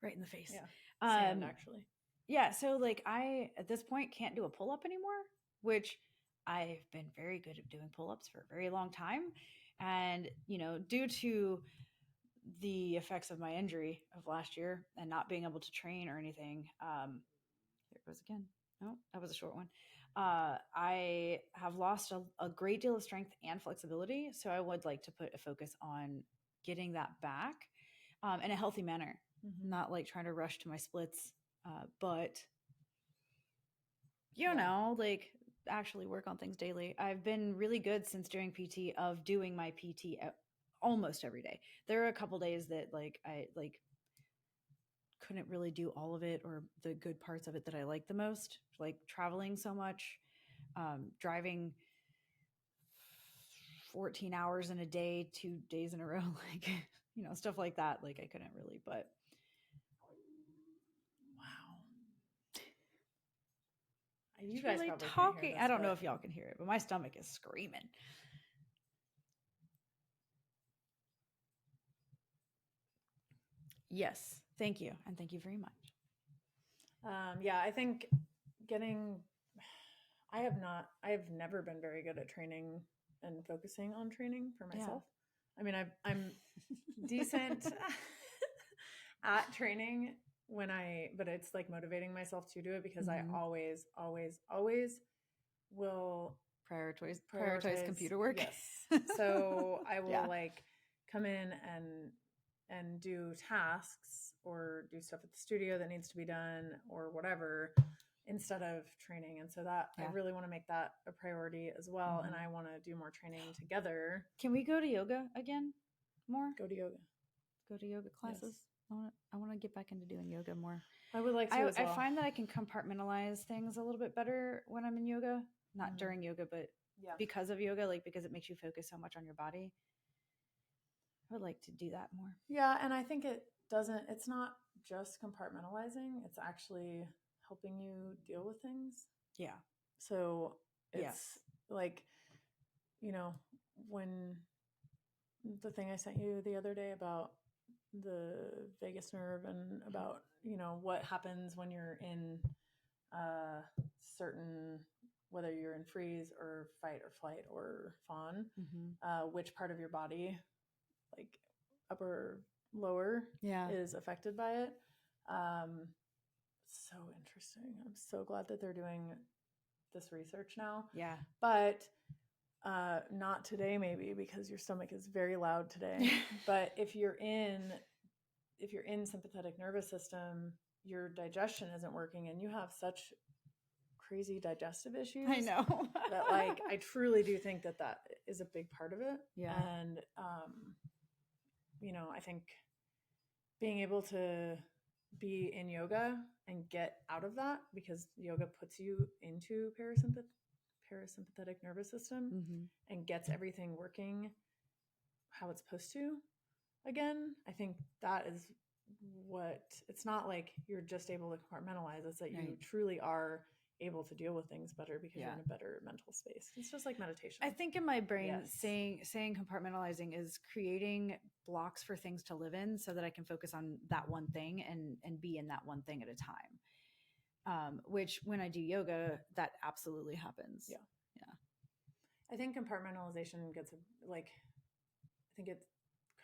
Right in the face. Yeah. Sand, actually. Yeah. So like I, at this point, can't do a pull-up anymore, which I've been very good at doing pull-ups for a very long time. And, due to the effects of my injury of last year and not being able to train or anything, here it goes again. Oh, that was a short one. I have lost a great deal of strength and flexibility. So I would like to put a focus on getting that back in a healthy manner, not like trying to rush to my splits, but like actually work on things daily. I've been really good since doing PT of doing my PT almost every day. There are a couple days that I couldn't really do all of it or the good parts of it that I like the most, like traveling so much, driving 14 hours in a day, 2 days in a row, like, stuff like that. Like I couldn't really, but Wow. it's You guys really probably can't hear talking. this, I don't know but if y'all can hear it, but my stomach is screaming. Yes. Thank you. And thank you very much. yeah, I think getting, I have never been very good at training and focusing on training for myself. I mean, I'm decent at training but it's like motivating myself to do it because I always, always, always will prioritize computer work. Yes. So I will Yeah. like come in and do tasks or do stuff at the studio that needs to be done or whatever instead of training. And so that I really want to make that a priority as well. And I want to do more training together. Can we go to yoga again more? Go to yoga classes. Yes. I want to get back into doing yoga more. I would like to as well. I find that I can compartmentalize things a little bit better when I'm in yoga, not during yoga, but because of yoga, like because it makes you focus so much on your body. I would like to do that more. Yeah. And I think it's not just compartmentalizing. It's actually helping you deal with things. Yeah. So it's like, when the thing I sent you the other day about the vagus nerve and about, what happens when you're in certain, whether you're in freeze or fight or flight or fawn, which part of your body, like upper, lower, is affected by it. So interesting. I'm so glad that they're doing this research now. Yeah. But not today, maybe, because your stomach is very loud today. But if you're in sympathetic nervous system, your digestion isn't working and you have such crazy digestive issues. I know. That like I truly do think that is a big part of it. Yeah. And I think being able to be in yoga and get out of that, because yoga puts you into parasympathetic nervous system and gets everything working how it's supposed to again. I think that is it's not like you're just able to compartmentalize. It's that you truly are able to deal with things better because you're in a better mental space. It's just like meditation. I think in my brain, saying compartmentalizing is creating blocks for things to live in so that I can focus on that one thing and be in that one thing at a time. Which when I do yoga, that absolutely happens. Yeah. I think compartmentalization gets I think it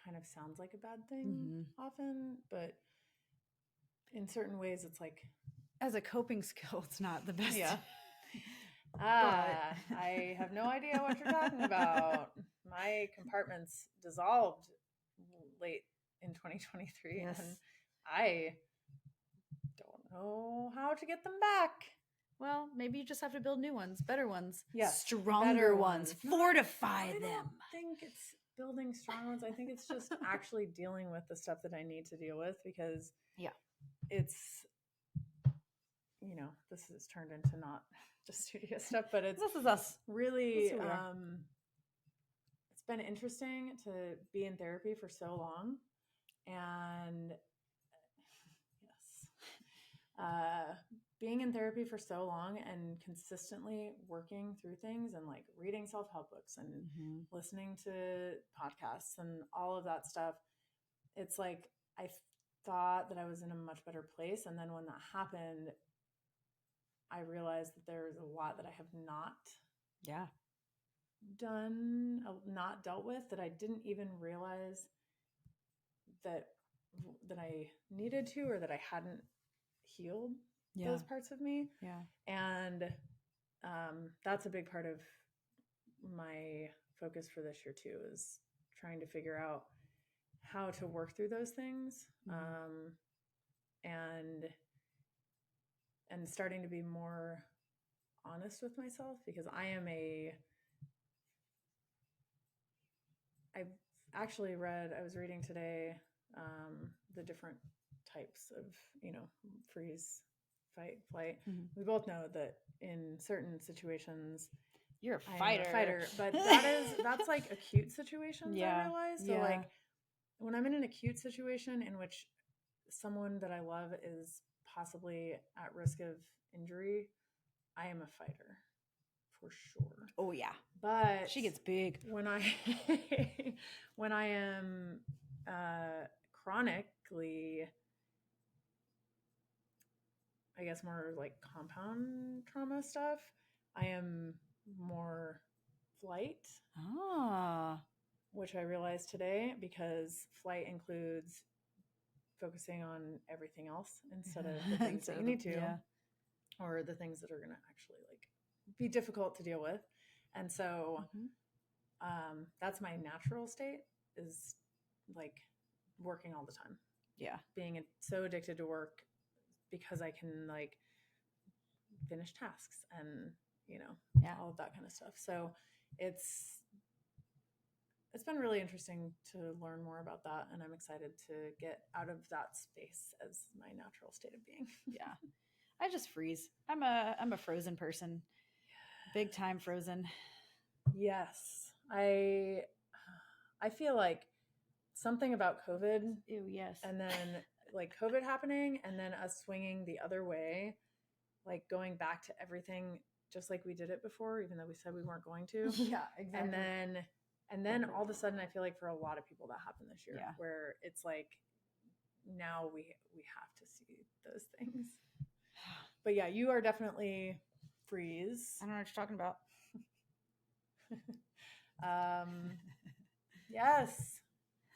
kind of sounds like a bad thing often, but in certain ways it's like, as a coping skill, it's not the best. Yeah. I have no idea what you're talking about. My compartments dissolved late in 2023 and I don't know how to get them back. Well, maybe you just have to build new ones, better ones, stronger ones. Fortify them. I don't think it's building strong ones. I think it's just actually dealing with the stuff that I need to deal with, because it's, this has turned into not just studio stuff, but this is us. Really, it's been interesting to be in therapy for so long, and being in therapy for so long and consistently working through things and like reading self-help books and listening to podcasts and all of that stuff. It's like, I thought that I was in a much better place. And then when that happened, I realized that there's a lot that I have not not dealt with, that I didn't even realize that I needed to, or that I hadn't healed those parts of me. And that's a big part of my focus for this year too, is trying to figure out how to work through those things, and starting to be more honest with myself, because I was reading today the different types of, freeze, fight, flight. We both know that in certain situations You're a I am fighter. a fighter. But that's like acute situations, I realize. So like when I'm in an acute situation in which someone that I love is possibly at risk of injury, I am a fighter for sure. Oh yeah. But She gets big. when I when I am chronically, I guess more like compound trauma stuff, I am more flight. Ah. Which I realized today, because flight includes focusing on everything else instead of the things that you need to, yeah. or the things that are going to actually like be difficult to deal with. And so that's my natural state, is like working all the time. Yeah. Being so addicted to work because I can like finish tasks and, you know, all of that kind of stuff. So it's been really interesting to learn more about that, and I'm excited to get out of that space as my natural state of being. Yeah. I just freeze. I'm a frozen person. Big time frozen. Yes. I feel like something about COVID. Ew, yes. And then like COVID happening and then us swinging the other way, like going back to everything just like we did it before, even though we said we weren't going to. Yeah, exactly. And then all of a sudden, I feel like for a lot of people that happened this year, Yeah. where it's like now we have to see those things. But yeah, you are definitely freeze. I don't know what you're talking about. Yes,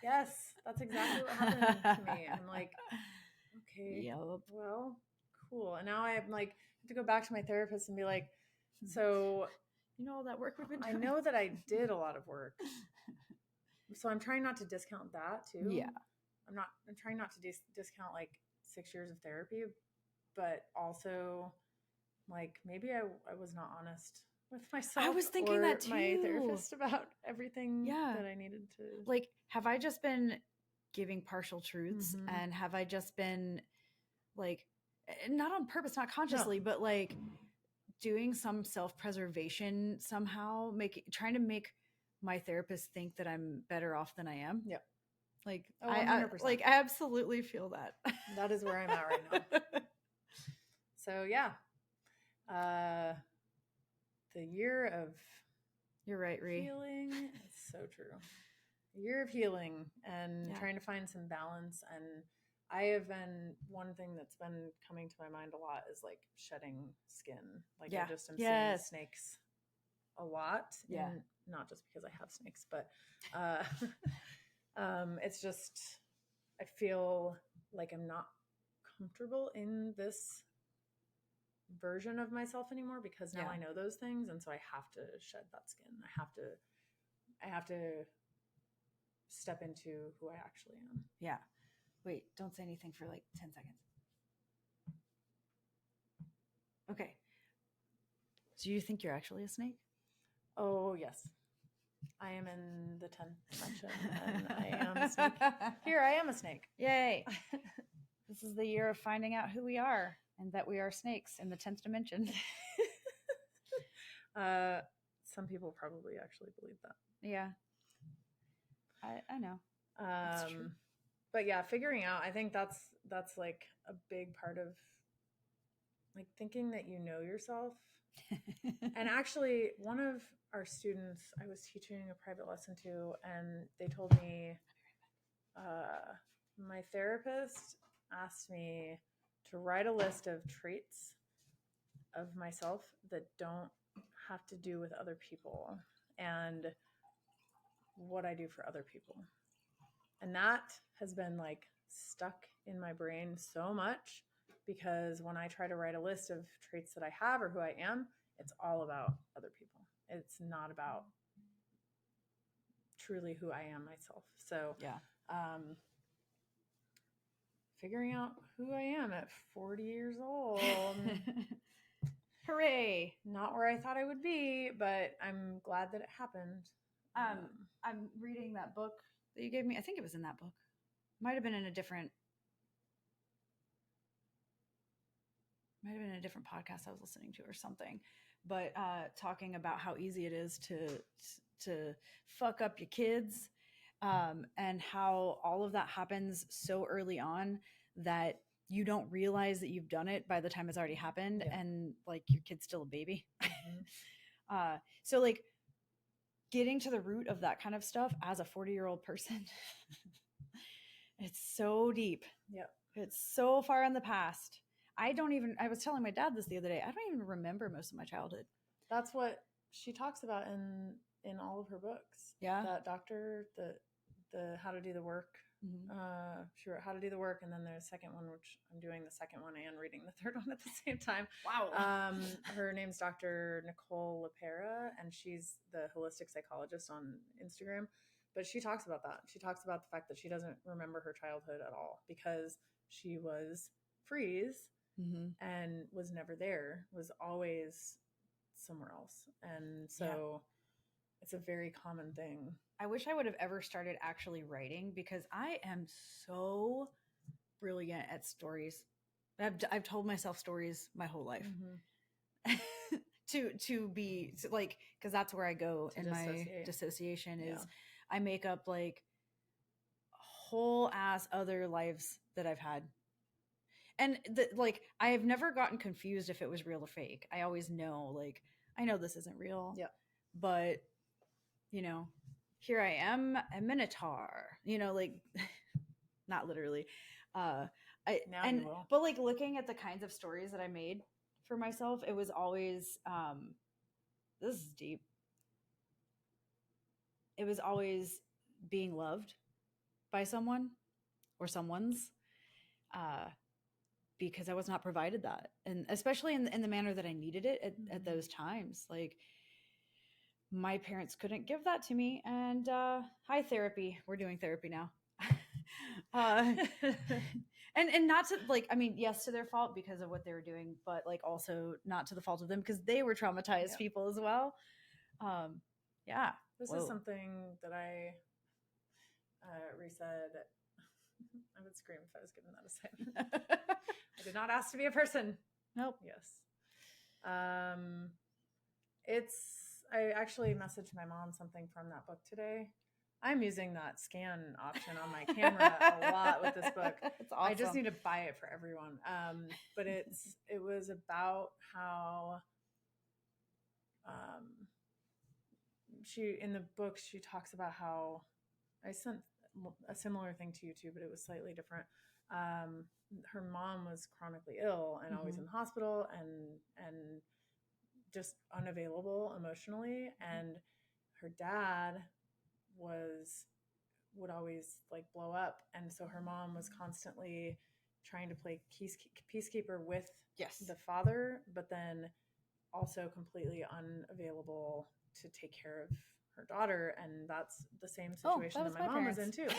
that's exactly what happened to me. I'm like, okay, yep. Well, cool. And now I'm like, I have to go back to my therapist and be like, so you know all that work we've been doing? I know that I did a lot of work. So I'm trying not to discount that too. Yeah. I'm trying not to discount like 6 years of therapy, but also like maybe I was not honest with myself. I was thinking that too. My therapist about everything that I needed to. Like, have I just been giving partial truths, and have I just been like, not on purpose, not consciously, but like doing some self-preservation somehow, trying to make my therapist think that I'm better off than I am. Yep. Like, oh, I absolutely feel that. That is where I'm at right now. So yeah, the year of you're right, Ree. healing. It's so true. A year of healing and trying to find some balance. And I have been, one thing that's been coming to my mind a lot is like shedding skin. Like I just am seeing snakes a lot. Yeah. And not just because I have snakes, but it's just, I feel like I'm not comfortable in this version of myself anymore, because now I know those things, and so I have to shed that skin. I have to step into who I actually am. Yeah. Wait, don't say anything for like 10 seconds. Okay. Do you think you're actually a snake? Oh, yes. I am in the 10th dimension, and I am a snake. Here, I am a snake. Yay. This is the year of finding out who we are, and that we are snakes in the 10th dimension. Some people probably actually believe that. Yeah. I know. That's true. But yeah, figuring out, I think that's like a big part of like thinking that you know yourself. And actually, one of our students I was teaching a private lesson to, and they told me, my therapist asked me to write a list of traits of myself that don't have to do with other people and what I do for other people. And that has been like stuck in my brain so much, because when I try to write a list of traits that I have or who I am, it's all about other people. It's not about truly who I am myself. So figuring out who I am at 40 years old. Hooray. Not where I thought I would be, but I'm glad that it happened. I'm reading that book that you gave me. I think it was in that book. Might have been in a different podcast I was listening to or something. but talking about how easy it is to fuck up your kids, and how all of that happens so early on that you don't realize that you've done it by the time it's already happened, Yeah. and like your kid's still a baby. Mhm. So like getting to the root of that kind of stuff as a 40-year-old person, it's so deep. Yep. It's so far in the past. I was telling my dad this the other day. I don't even remember most of my childhood. That's what she talks about in all of her books. Yeah. That doctor, the How to Do the Work. Mhm. She wrote How to Do the Work, and then there's a second one, which I'm doing the second one and reading the third one at the same time. Wow. Her name's Dr. Nicole LaPera, and she's the holistic psychologist on Instagram. But she talks about that. She talks about the fact that she doesn't remember her childhood at all because she was freeze Mhm. and was never there, was always somewhere else. And so it's a very common thing. I wish I would have ever started actually writing because I am so brilliant at stories. I've told myself stories my whole life. to be like, because that's where I go To in my dissociate. dissociation is Yeah. I make up like whole ass other lives that I've had. And like I have never gotten confused if it was real or fake. I always know, like, I know this isn't real. Yeah. But you know, here I am, a minotaur. You know, like not literally. Now you will. But like looking at the kinds of stories that I made for myself, it was always this is deep. It was always being loved by someone or someone's, because I was not provided that, and especially in the manner that I needed it at those times. Like my parents couldn't give that to me, and hi therapy. We're doing therapy now. And not to like, I mean, yes, to their fault because of what they were doing, but like also not to the fault of them because they were traumatized people as well. Yeah. This is something that I resaid. I would scream if I was given that assignment. I did not ask to be a person. Nope. Yes. I actually messaged my mom something from that book today. I'm using that scan option on my camera a lot with this book. It's awesome. I just need to buy it for everyone. But it was about how in the book she talks about how I sent a similar thing to you too, but it was slightly different. Her mom was chronically ill and always in the hospital and just unavailable emotionally, and her dad would always like blow up, and so her mom was constantly trying to play peacekeeper with the father, but then also completely unavailable to take care of her daughter, and that's the same situation that my mom was in too.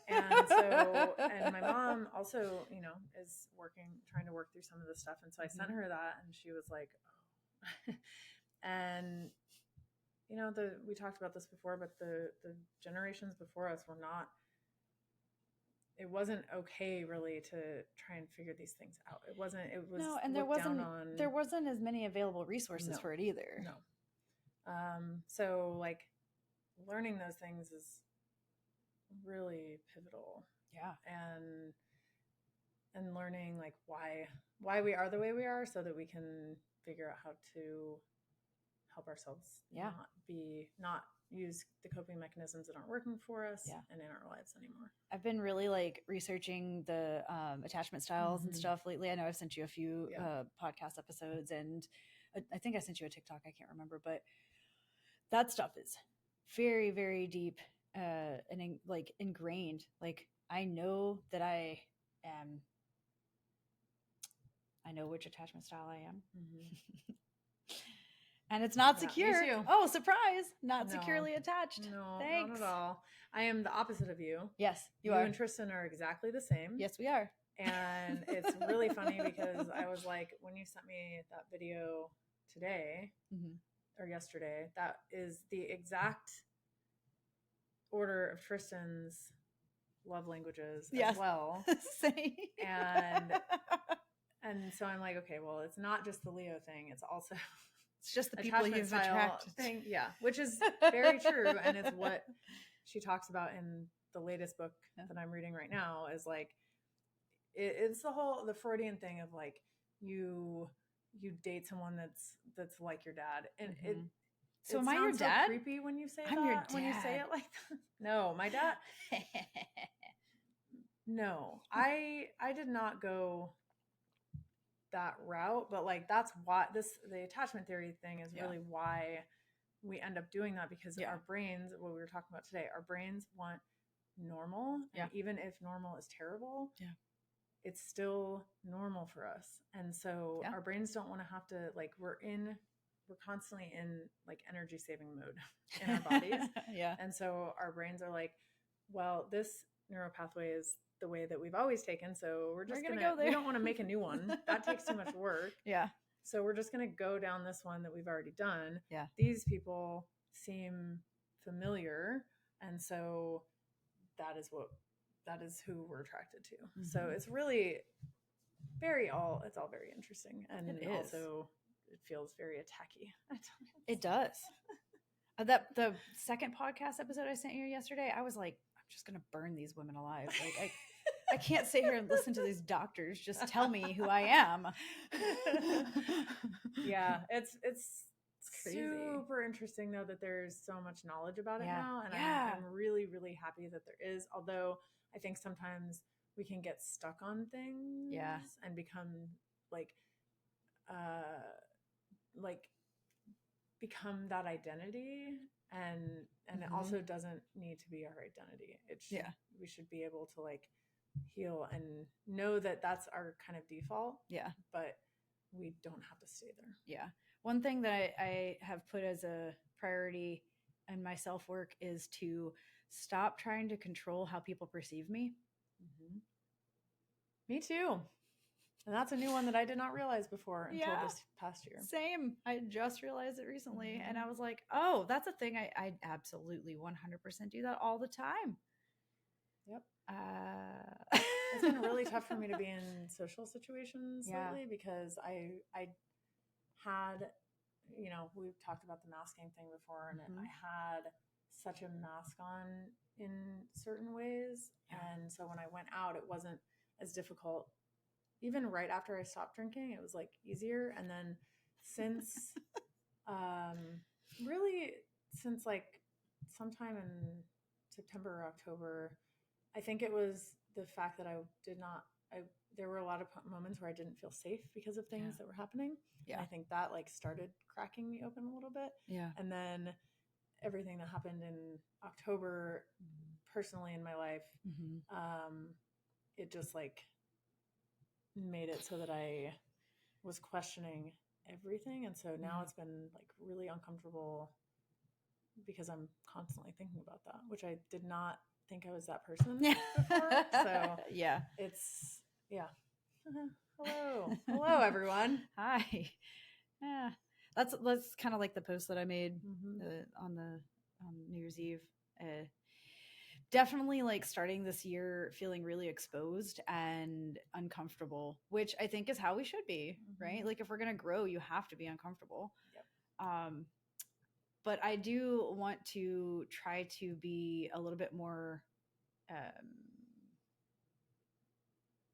And so, and my mom also, is trying to work through some of this stuff, and so I sent her that, and she was like, oh. And we talked about this before, but the generations before us were not. It wasn't okay really to try and figure these things out. It wasn't. It was no, and there wasn't as many available resources for it either. No. So like learning those things is really pivotal. Yeah. And learning like why we are the way we are, so that we can figure out how to help ourselves not use the coping mechanisms that aren't working for us and in our lives anymore. I've been really like researching the attachment styles and stuff lately. I know I've sent you a few podcast episodes, and I think I sent you a TikTok. I can't remember, but that stuff is very, very deep and like ingrained. Like I know that I know which attachment style I am. And it's not secure. Oh, surprise. Not securely attached. No, thanks. Not at all. I am the opposite of you. Yes, you are. You and Tristan are exactly the same. Yes, we are. And it's really funny because I was like, when you sent me that video today or yesterday, that is the exact order of Tristan's love languages as well. Same. And so I'm like, okay, well, it's not just the Leo thing. It's also It's just the people attachment you've style attracted. thing. Yeah, which is very true, and it's what she talks about in the latest book that I'm reading right now. Is like it's the Freudian thing of like you date someone that's like your dad, and it So it am I your sounds so dad? creepy when you say I'm that. your dad. When you say it like that. No, my dad. No, I did not go that route, but like that's why the attachment theory thing is really why we end up doing that, because our brains, what we were talking about today, our brains want normal, and even if normal is terrible, it's still normal for us. And so our brains don't want to have to, like, we're constantly in like energy saving mode in our bodies. And so our brains are like, well, this neural pathway is the way that we've always taken, so we're just gonna go there. We don't want to make a new one. That takes too much work. So we're just gonna go down this one that we've already done. These people seem familiar, and so that is who we're attracted to. So it's really it's all very interesting, and also it feels very attacky at times. It does. The second podcast episode I sent you yesterday, I was like, I'm just gonna burn these women alive. Like I can't sit here and listen to these doctors just tell me who I am. Yeah, it's crazy. Super interesting though that there's so much knowledge about it now, and I'm really, really happy that there is. Although I think sometimes we can get stuck on things, and become like become that identity, and it also doesn't need to be our identity. It should, we should be able to like heal and know that that's our kind of default, but we don't have to stay there. One thing that I have put as a priority in my self-work is to stop trying to control how people perceive me. Me too. And that's a new one that I did not realize before until this past year. Same. I just realized it recently, and I was like, oh, that's a thing. I absolutely 100% do that all the time. Yep. It's been really tough for me to be in social situations lately, because I had, we've talked about the masking thing before, and I had such a mask on in certain ways. And so when I went out, it wasn't as difficult. Even right after I stopped drinking, it was like easier. And then since, really since like sometime in September or October, I think it was the fact that there were a lot of moments where I didn't feel safe because of things that were happening. And I think that like started cracking me open a little bit. And then everything that happened in October, personally in my life, it just like made it so that I was questioning everything. And so now it's been like really uncomfortable because I'm constantly thinking about that, which I did not think I was that person before. So it's hello everyone. Hi. That's kind of like the post that I made on New Year's Eve. Definitely like starting this year feeling really exposed and uncomfortable, which I think is how we should be, right? Like if we're gonna grow, you have to be uncomfortable. But I do want to try to be a little bit more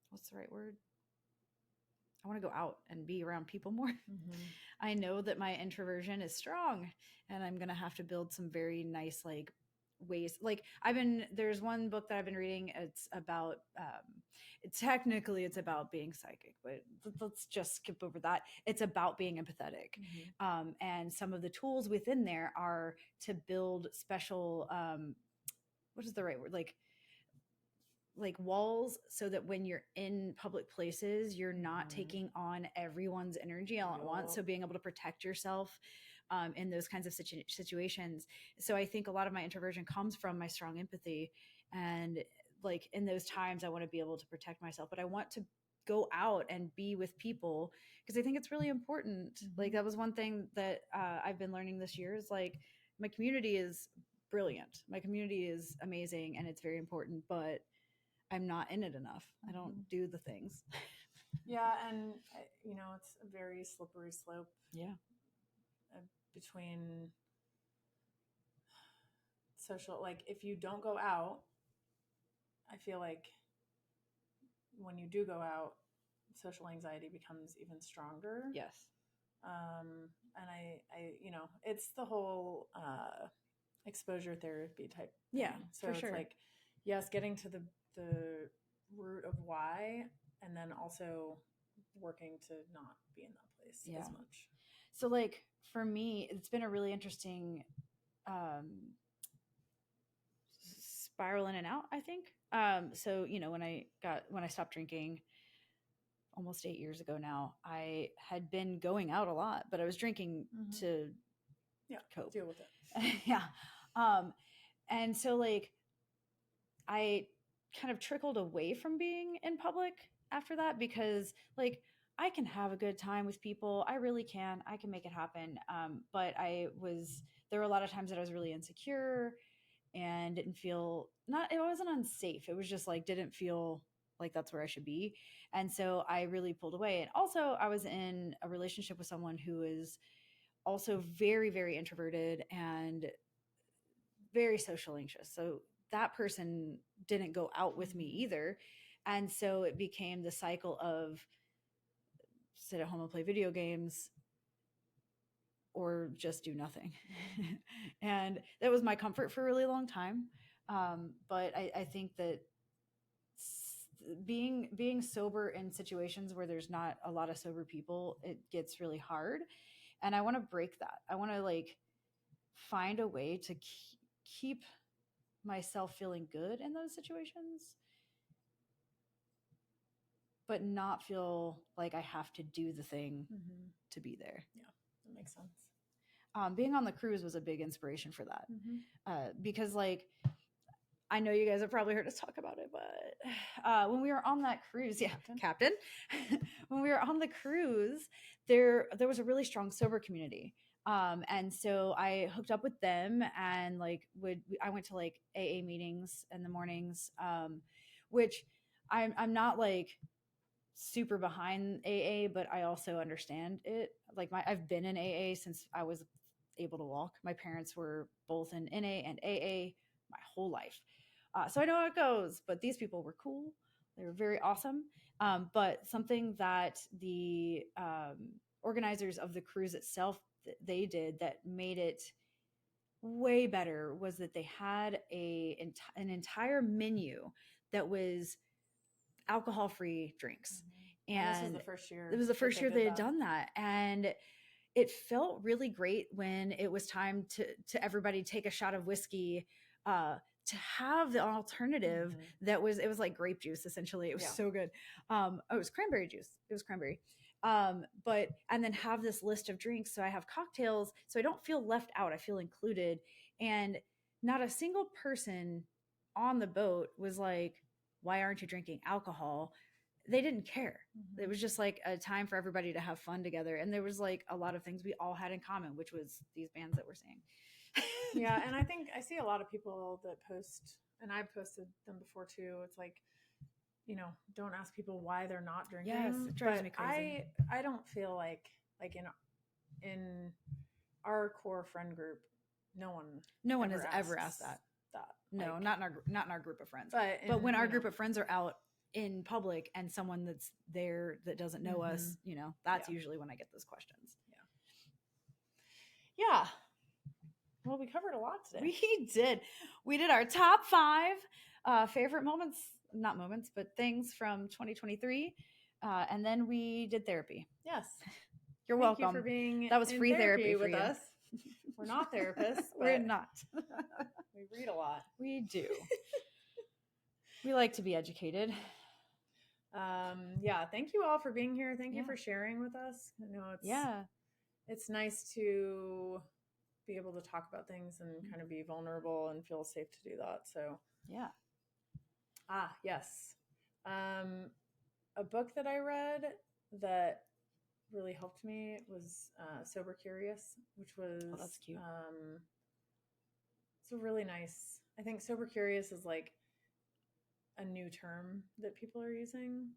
what's the right word? I want to go out and be around people more. I know that my introversion is strong, and I'm going to have to build some very nice, like, ways. Like there's one book that I've been reading. It's about, technically it's about being psychic, but let's just skip over that. It's about being empathetic. And some of the tools within there are to build special, what is the right word? Like walls, so that when you're in public places, you're not taking on everyone's energy all at once. So being able to protect yourself in those kinds of situations. So I think a lot of my introversion comes from my strong empathy. And like in those times, I want to be able to protect myself, but I want to go out and be with people because I think it's really important. Like that was one thing that I've been learning this year is like my community is brilliant. My community is amazing and it's very important, but I'm not in it enough. I don't do the things. Yeah. And it's a very slippery slope. Yeah. between social, like if you don't go out, I feel like when you do go out, social anxiety becomes even stronger. Yes. And it's the whole exposure therapy type thing. Yeah, So for it's sure. like, yes, getting to the root of why, and then also working to not be in that place as much. So like for me, it's been a really interesting spiral in and out, I think. So when I stopped drinking almost 8 years ago now, I had been going out a lot, but I was drinking to cope. Deal with it. Yeah. And so like I kind of trickled away from being in public after that, because like I can have a good time with people. I really can. I can make it happen. But there were a lot of times that I was really insecure and didn't feel, not, it wasn't unsafe. It was just like, didn't feel like that's where I should be. And so I really pulled away. And also I was in a relationship with someone who is also very, very introverted and very social anxious. So that person didn't go out with me either. And so it became the cycle of sit at home and play video games or just do nothing. And that was my comfort for a really long time. But I think that being sober in situations where there's not a lot of sober people, it gets really hard. And I want to break that. I want to like find a way to keep myself feeling good in those situations, but not feel like I have to do the thing to be there. Yeah, that makes sense. Being on the cruise was a big inspiration for that. Because like, I know you guys have probably heard us talk about it, but when we were on that cruise, Captain, when we were on the cruise, there was a really strong sober community. And so I hooked up with them, and like I went to like AA meetings in the mornings, which I'm not like super behind AA, but I also understand it. Like I've been in AA since I was able to walk. My parents were both in NA and AA my whole life. So I know how it goes, but these people were cool. They were very awesome. But something that the organizers of the cruise itself, they did that made it way better, was that they had an entire menu that was alcohol-free drinks. And this was the first year. It was the first year they had done that. And it felt really great when it was time to everybody take a shot of whiskey, to have the alternative it was like grape juice, essentially. It was so good. It was cranberry juice. It was cranberry. And then have this list of drinks. So I have cocktails, so I don't feel left out. I feel included. And not a single person on the boat was like, why aren't you drinking alcohol? They didn't care. It was just like a time for everybody to have fun together. And there was like a lot of things we all had in common, which was these bands that we're seeing. Yeah. And I think I see a lot of people that post, and I've posted them before too. It's like, don't ask people why they're not drinking. Yes, it drives me crazy. I don't feel like in our core friend group, no one has ever asked that. No, like, not in our group of friends. But when our group of friends are out in public and someone that's there that doesn't know us, that's usually when I get those questions. Yeah. Well, we covered a lot today. We did. We did our top 5 favorite moments, not moments, but things from 2023. And then we did therapy. Yes. You're welcome. Thank you for being that was free therapy with us. We're not therapists. We're not. We read a lot. We do. We like to be educated. Yeah. Thank you all for being here. Thank you for sharing with us. I know it's nice to be able to talk about things and kind of be vulnerable and feel safe to do that. So yeah. Yes. A book that I read that really helped me was Sober Curious, which was that's cute. It's a really nice, I think Sober Curious is like a new term that people are using,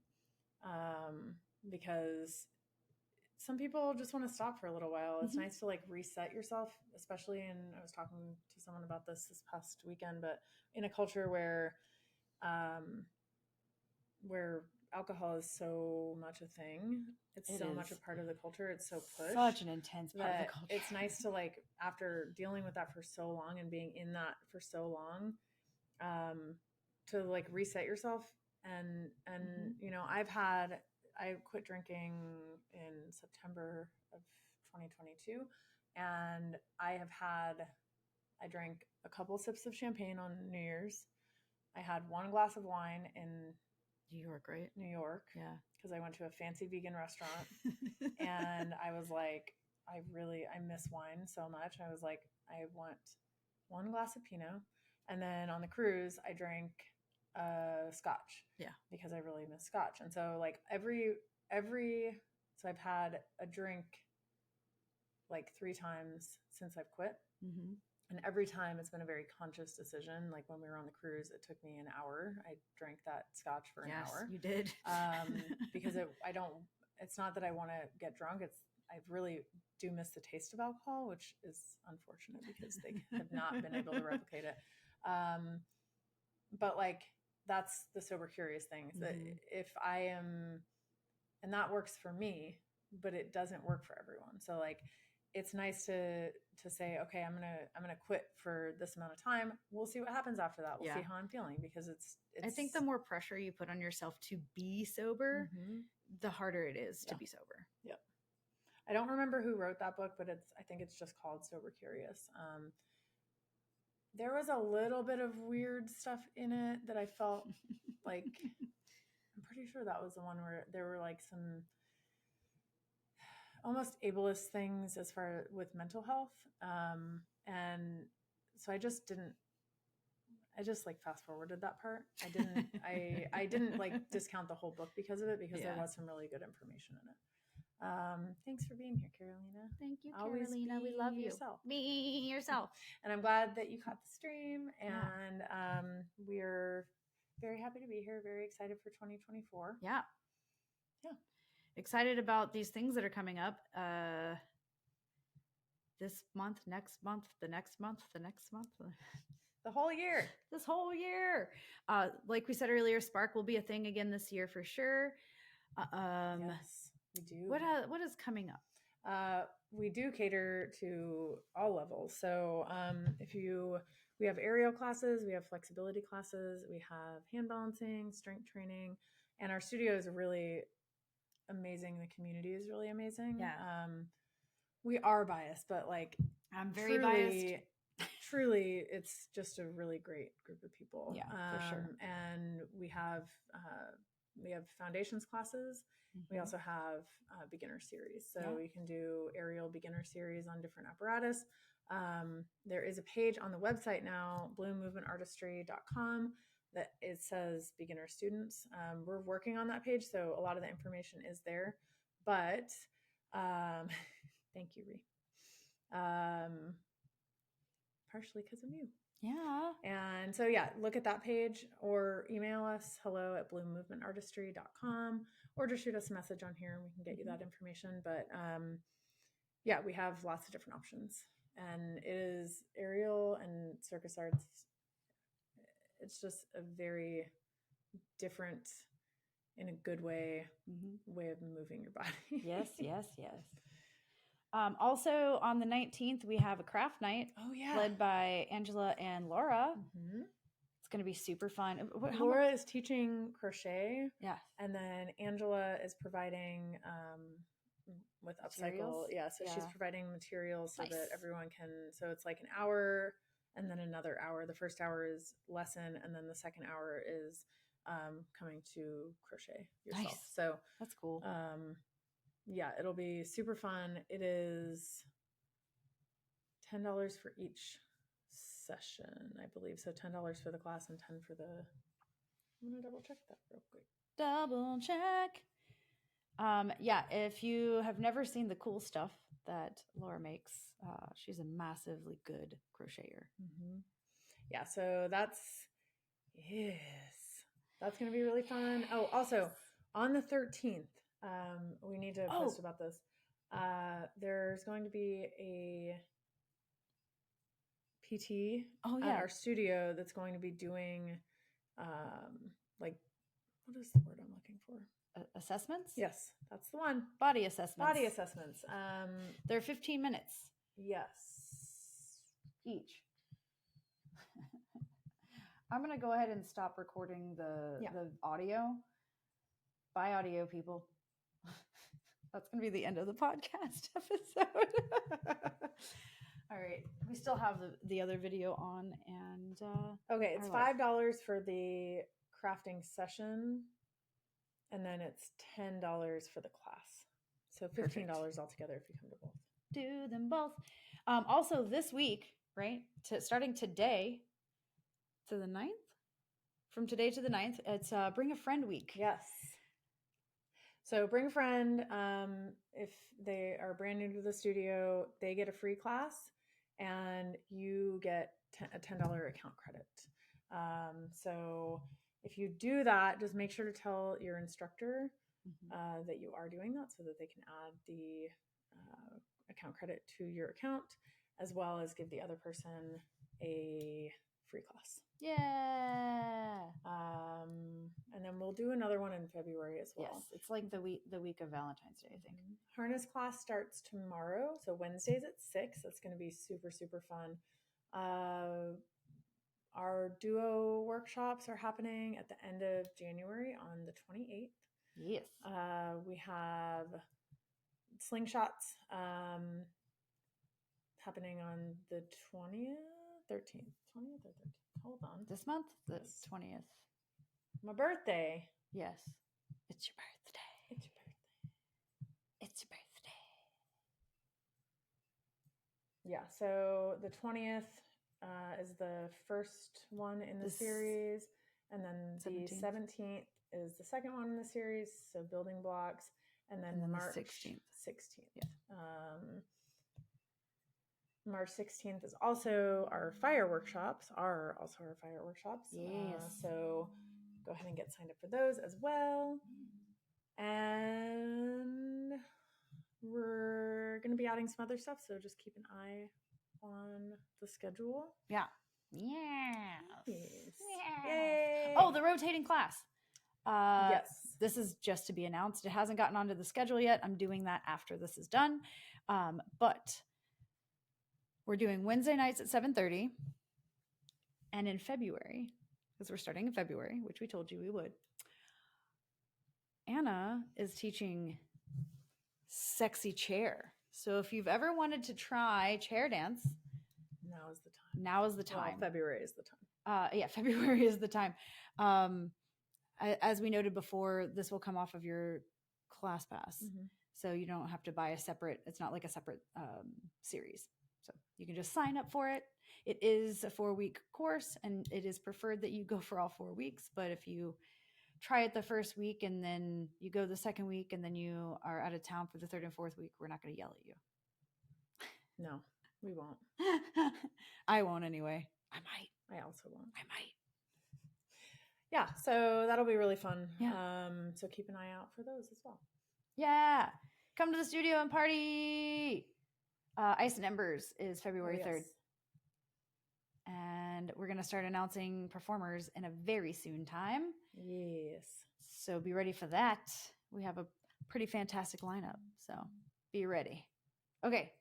because some people just want to stop for a little while. It's Mhm. nice to like reset yourself, especially in, I was talking to someone about this past weekend, but in a culture um, where alcohol is so much a thing, it's It so much a is part of the culture, it's so pushed such an intense part of the that culture. it's nice to like, after dealing with that for so long and being in that for so long, um, to like reset yourself. And Mhm. you know, I quit drinking in September of 2022, and I drank a couple sips of champagne on New Year's. I had one glass of wine in New York, right? New York, Yeah. because I went to a fancy vegan restaurant, and I was like, I miss wine so much. I was like, I want one glass of Pinot, and then on the cruise I drank Scotch. Yeah. Because I really miss Scotch, and so like every so I've had a drink like 3 times since I've quit. Mm-hmm. And every time it's been a very conscious decision. Like when we were on the cruise, it took me an hour. I drank that Scotch for an hour. You did. Because it's not that I want to get drunk. I really do miss the taste of alcohol, which is unfortunate because they have not been able to replicate it. But like, that's the sober curious thing. That if I am, and that works for me, but it doesn't work for everyone. So like, it's nice to say, okay, I'm gonna quit for this amount of time. We'll see what happens after that. We'll see how I'm feeling, because it's I think the more pressure you put on yourself to be sober, the harder it is to be sober. Yep. I don't remember who wrote that book, but I think it's just called Sober Curious. There was a little bit of weird stuff in it that I felt like, I'm pretty sure that was the one where there were like some almost ableist things as far with mental health. And so I just like fast forwarded that part. I didn't like discount the whole book because of it, because there was some really good information in it. Thanks for being here, Carolina. Thank you, Always Carolina. We love you. Yourself. Be yourself. And I'm glad that you caught the stream. And we're very happy to be here. Very excited for 2024. Yeah. Excited about these things that are coming up. This month, next month, the next month, the next month. The whole year. This whole year. Like we said earlier, Spark will be a thing again this year for sure. Yes, we do. What is coming up? We do cater to all levels. So we have aerial classes, we have flexibility classes, we have hand balancing, strength training, and our studio is really amazing. The community is really amazing. Yeah. We are biased, but like, I'm very biased. Truly, it's just a really great group of people. Yeah, for sure. And we have foundations classes. We also have beginner series. So you can do aerial beginner series on different apparatus. There is a page on the website now, bloommovementartistry.com, that it says beginner students. We're working on that page, so a lot of the information is there. But thank you, Ree. Partially because of you. Yeah. And so, look at that page or email us, hello@bloommovementartistry.com, or just shoot us a message on here and we can get you that information. But we have lots of different options. And it is aerial and circus arts. It's just a very different, in a good way, way of moving your body. Yes. Also on the 19th, we have a craft night. Oh, yeah. Led by Angela and Laura. It's going to be super fun. Laura is teaching crochet. Yeah. And then Angela is providing with upcycle. Yeah. So she's providing materials so that everyone can, so it's like an hour and then another hour. The first hour is lesson, and then the second hour is coming to crochet yourself. Nice. So that's cool. It'll be super fun. It is $10 for each session, I believe. So $10 for the class and $10 for the. I'm gonna double check that real quick. Double check. If you have never seen the cool stuff that Laura makes, she's a massively good crocheter. Yeah, so that's gonna be really fun. Oh, also on the 13th, we need to post about this. There's going to be a PT Oh at yeah, our studio that's going to be doing, like, what is the word I'm looking for? assessments. Yes, that's the one. Body assessments. Body assessments. They're 15 minutes Yes. each. I'm gonna go ahead and stop recording the audio. Bye, audio people. That's gonna be the end of the podcast episode. All right, we still have the other video on, and okay, it's $5 for the crafting session, and then it's $10 for the class. So $15 altogether if you come to both. Do them both. Also, this week, right? Starting today to the 9th. From today to the 9th, it's Bring a Friend Week. Yes. So bring a friend. If they are brand new to the studio, they get a free class, and you get a $10 account credit. So if you do that, just make sure to tell your instructor that you are doing that, so that they can add the account credit to your account, as well as give the other person a free class. Yeah. And then we'll do another one in February as well. Yes, it's like the week of Valentine's Day, I think. Harness class starts tomorrow, so Wednesdays at 6. That's going to be super, super fun. Our duo workshops are happening at the end of January on the 28th. Yes. We have slingshots happening on the 20th, 13th. 20th or 13th? Hold on. This month? The 20th. My birthday. Yes. It's your birthday. It's your birthday. It's your birthday. Yeah, so the 20th is the first one in the series, and then the 17th is the second one in the series, so building blocks, and then March 16th. Yeah. March 16th is also our fire workshops. Yes. So go ahead and get signed up for those as well. And we're going to be adding some other stuff, so just keep an eye on the schedule. Yeah. Yes. Yay. Oh, the rotating class. Yes. This is just to be announced. It hasn't gotten onto the schedule yet. I'm doing that after this is done. But we're doing Wednesday nights at 7:30. And in February, because we're starting in February, which we told you we would, Anna is teaching sexy chair. So if you've ever wanted to try chair dance, now is the time. Well, February is the time. Yeah, February is the time. As we noted before, this will come off of your class pass. Mm-hmm. So you don't have to buy it's not like a separate series. So you can just sign up for it. It is a 4-week course, and it is preferred that you go for all 4 weeks. But if you try it the first week and then you go the second week and then you are out of town for the third and fourth week, we're not going to yell at you. No, we won't. I won't anyway. I might. I also won't. I might. Yeah, so that'll be really fun. Yeah. So keep an eye out for those as well. Yeah. Come to the studio and party. Ice and Embers is February 3rd. And we're going to start announcing performers in a very soon time. Yes. So be ready for that. We have a pretty fantastic lineup. So be ready. Okay.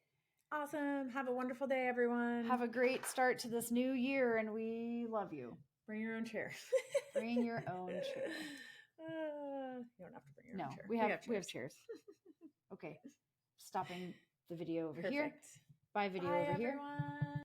Awesome. Have a wonderful day, everyone. Have a great start to this new year, and we love you. Bring your own chair. Bring your own chair. You don't have to bring your own chair. We have chairs. Okay. Stopping the video over here. Bye, Bye, video over everyone. here.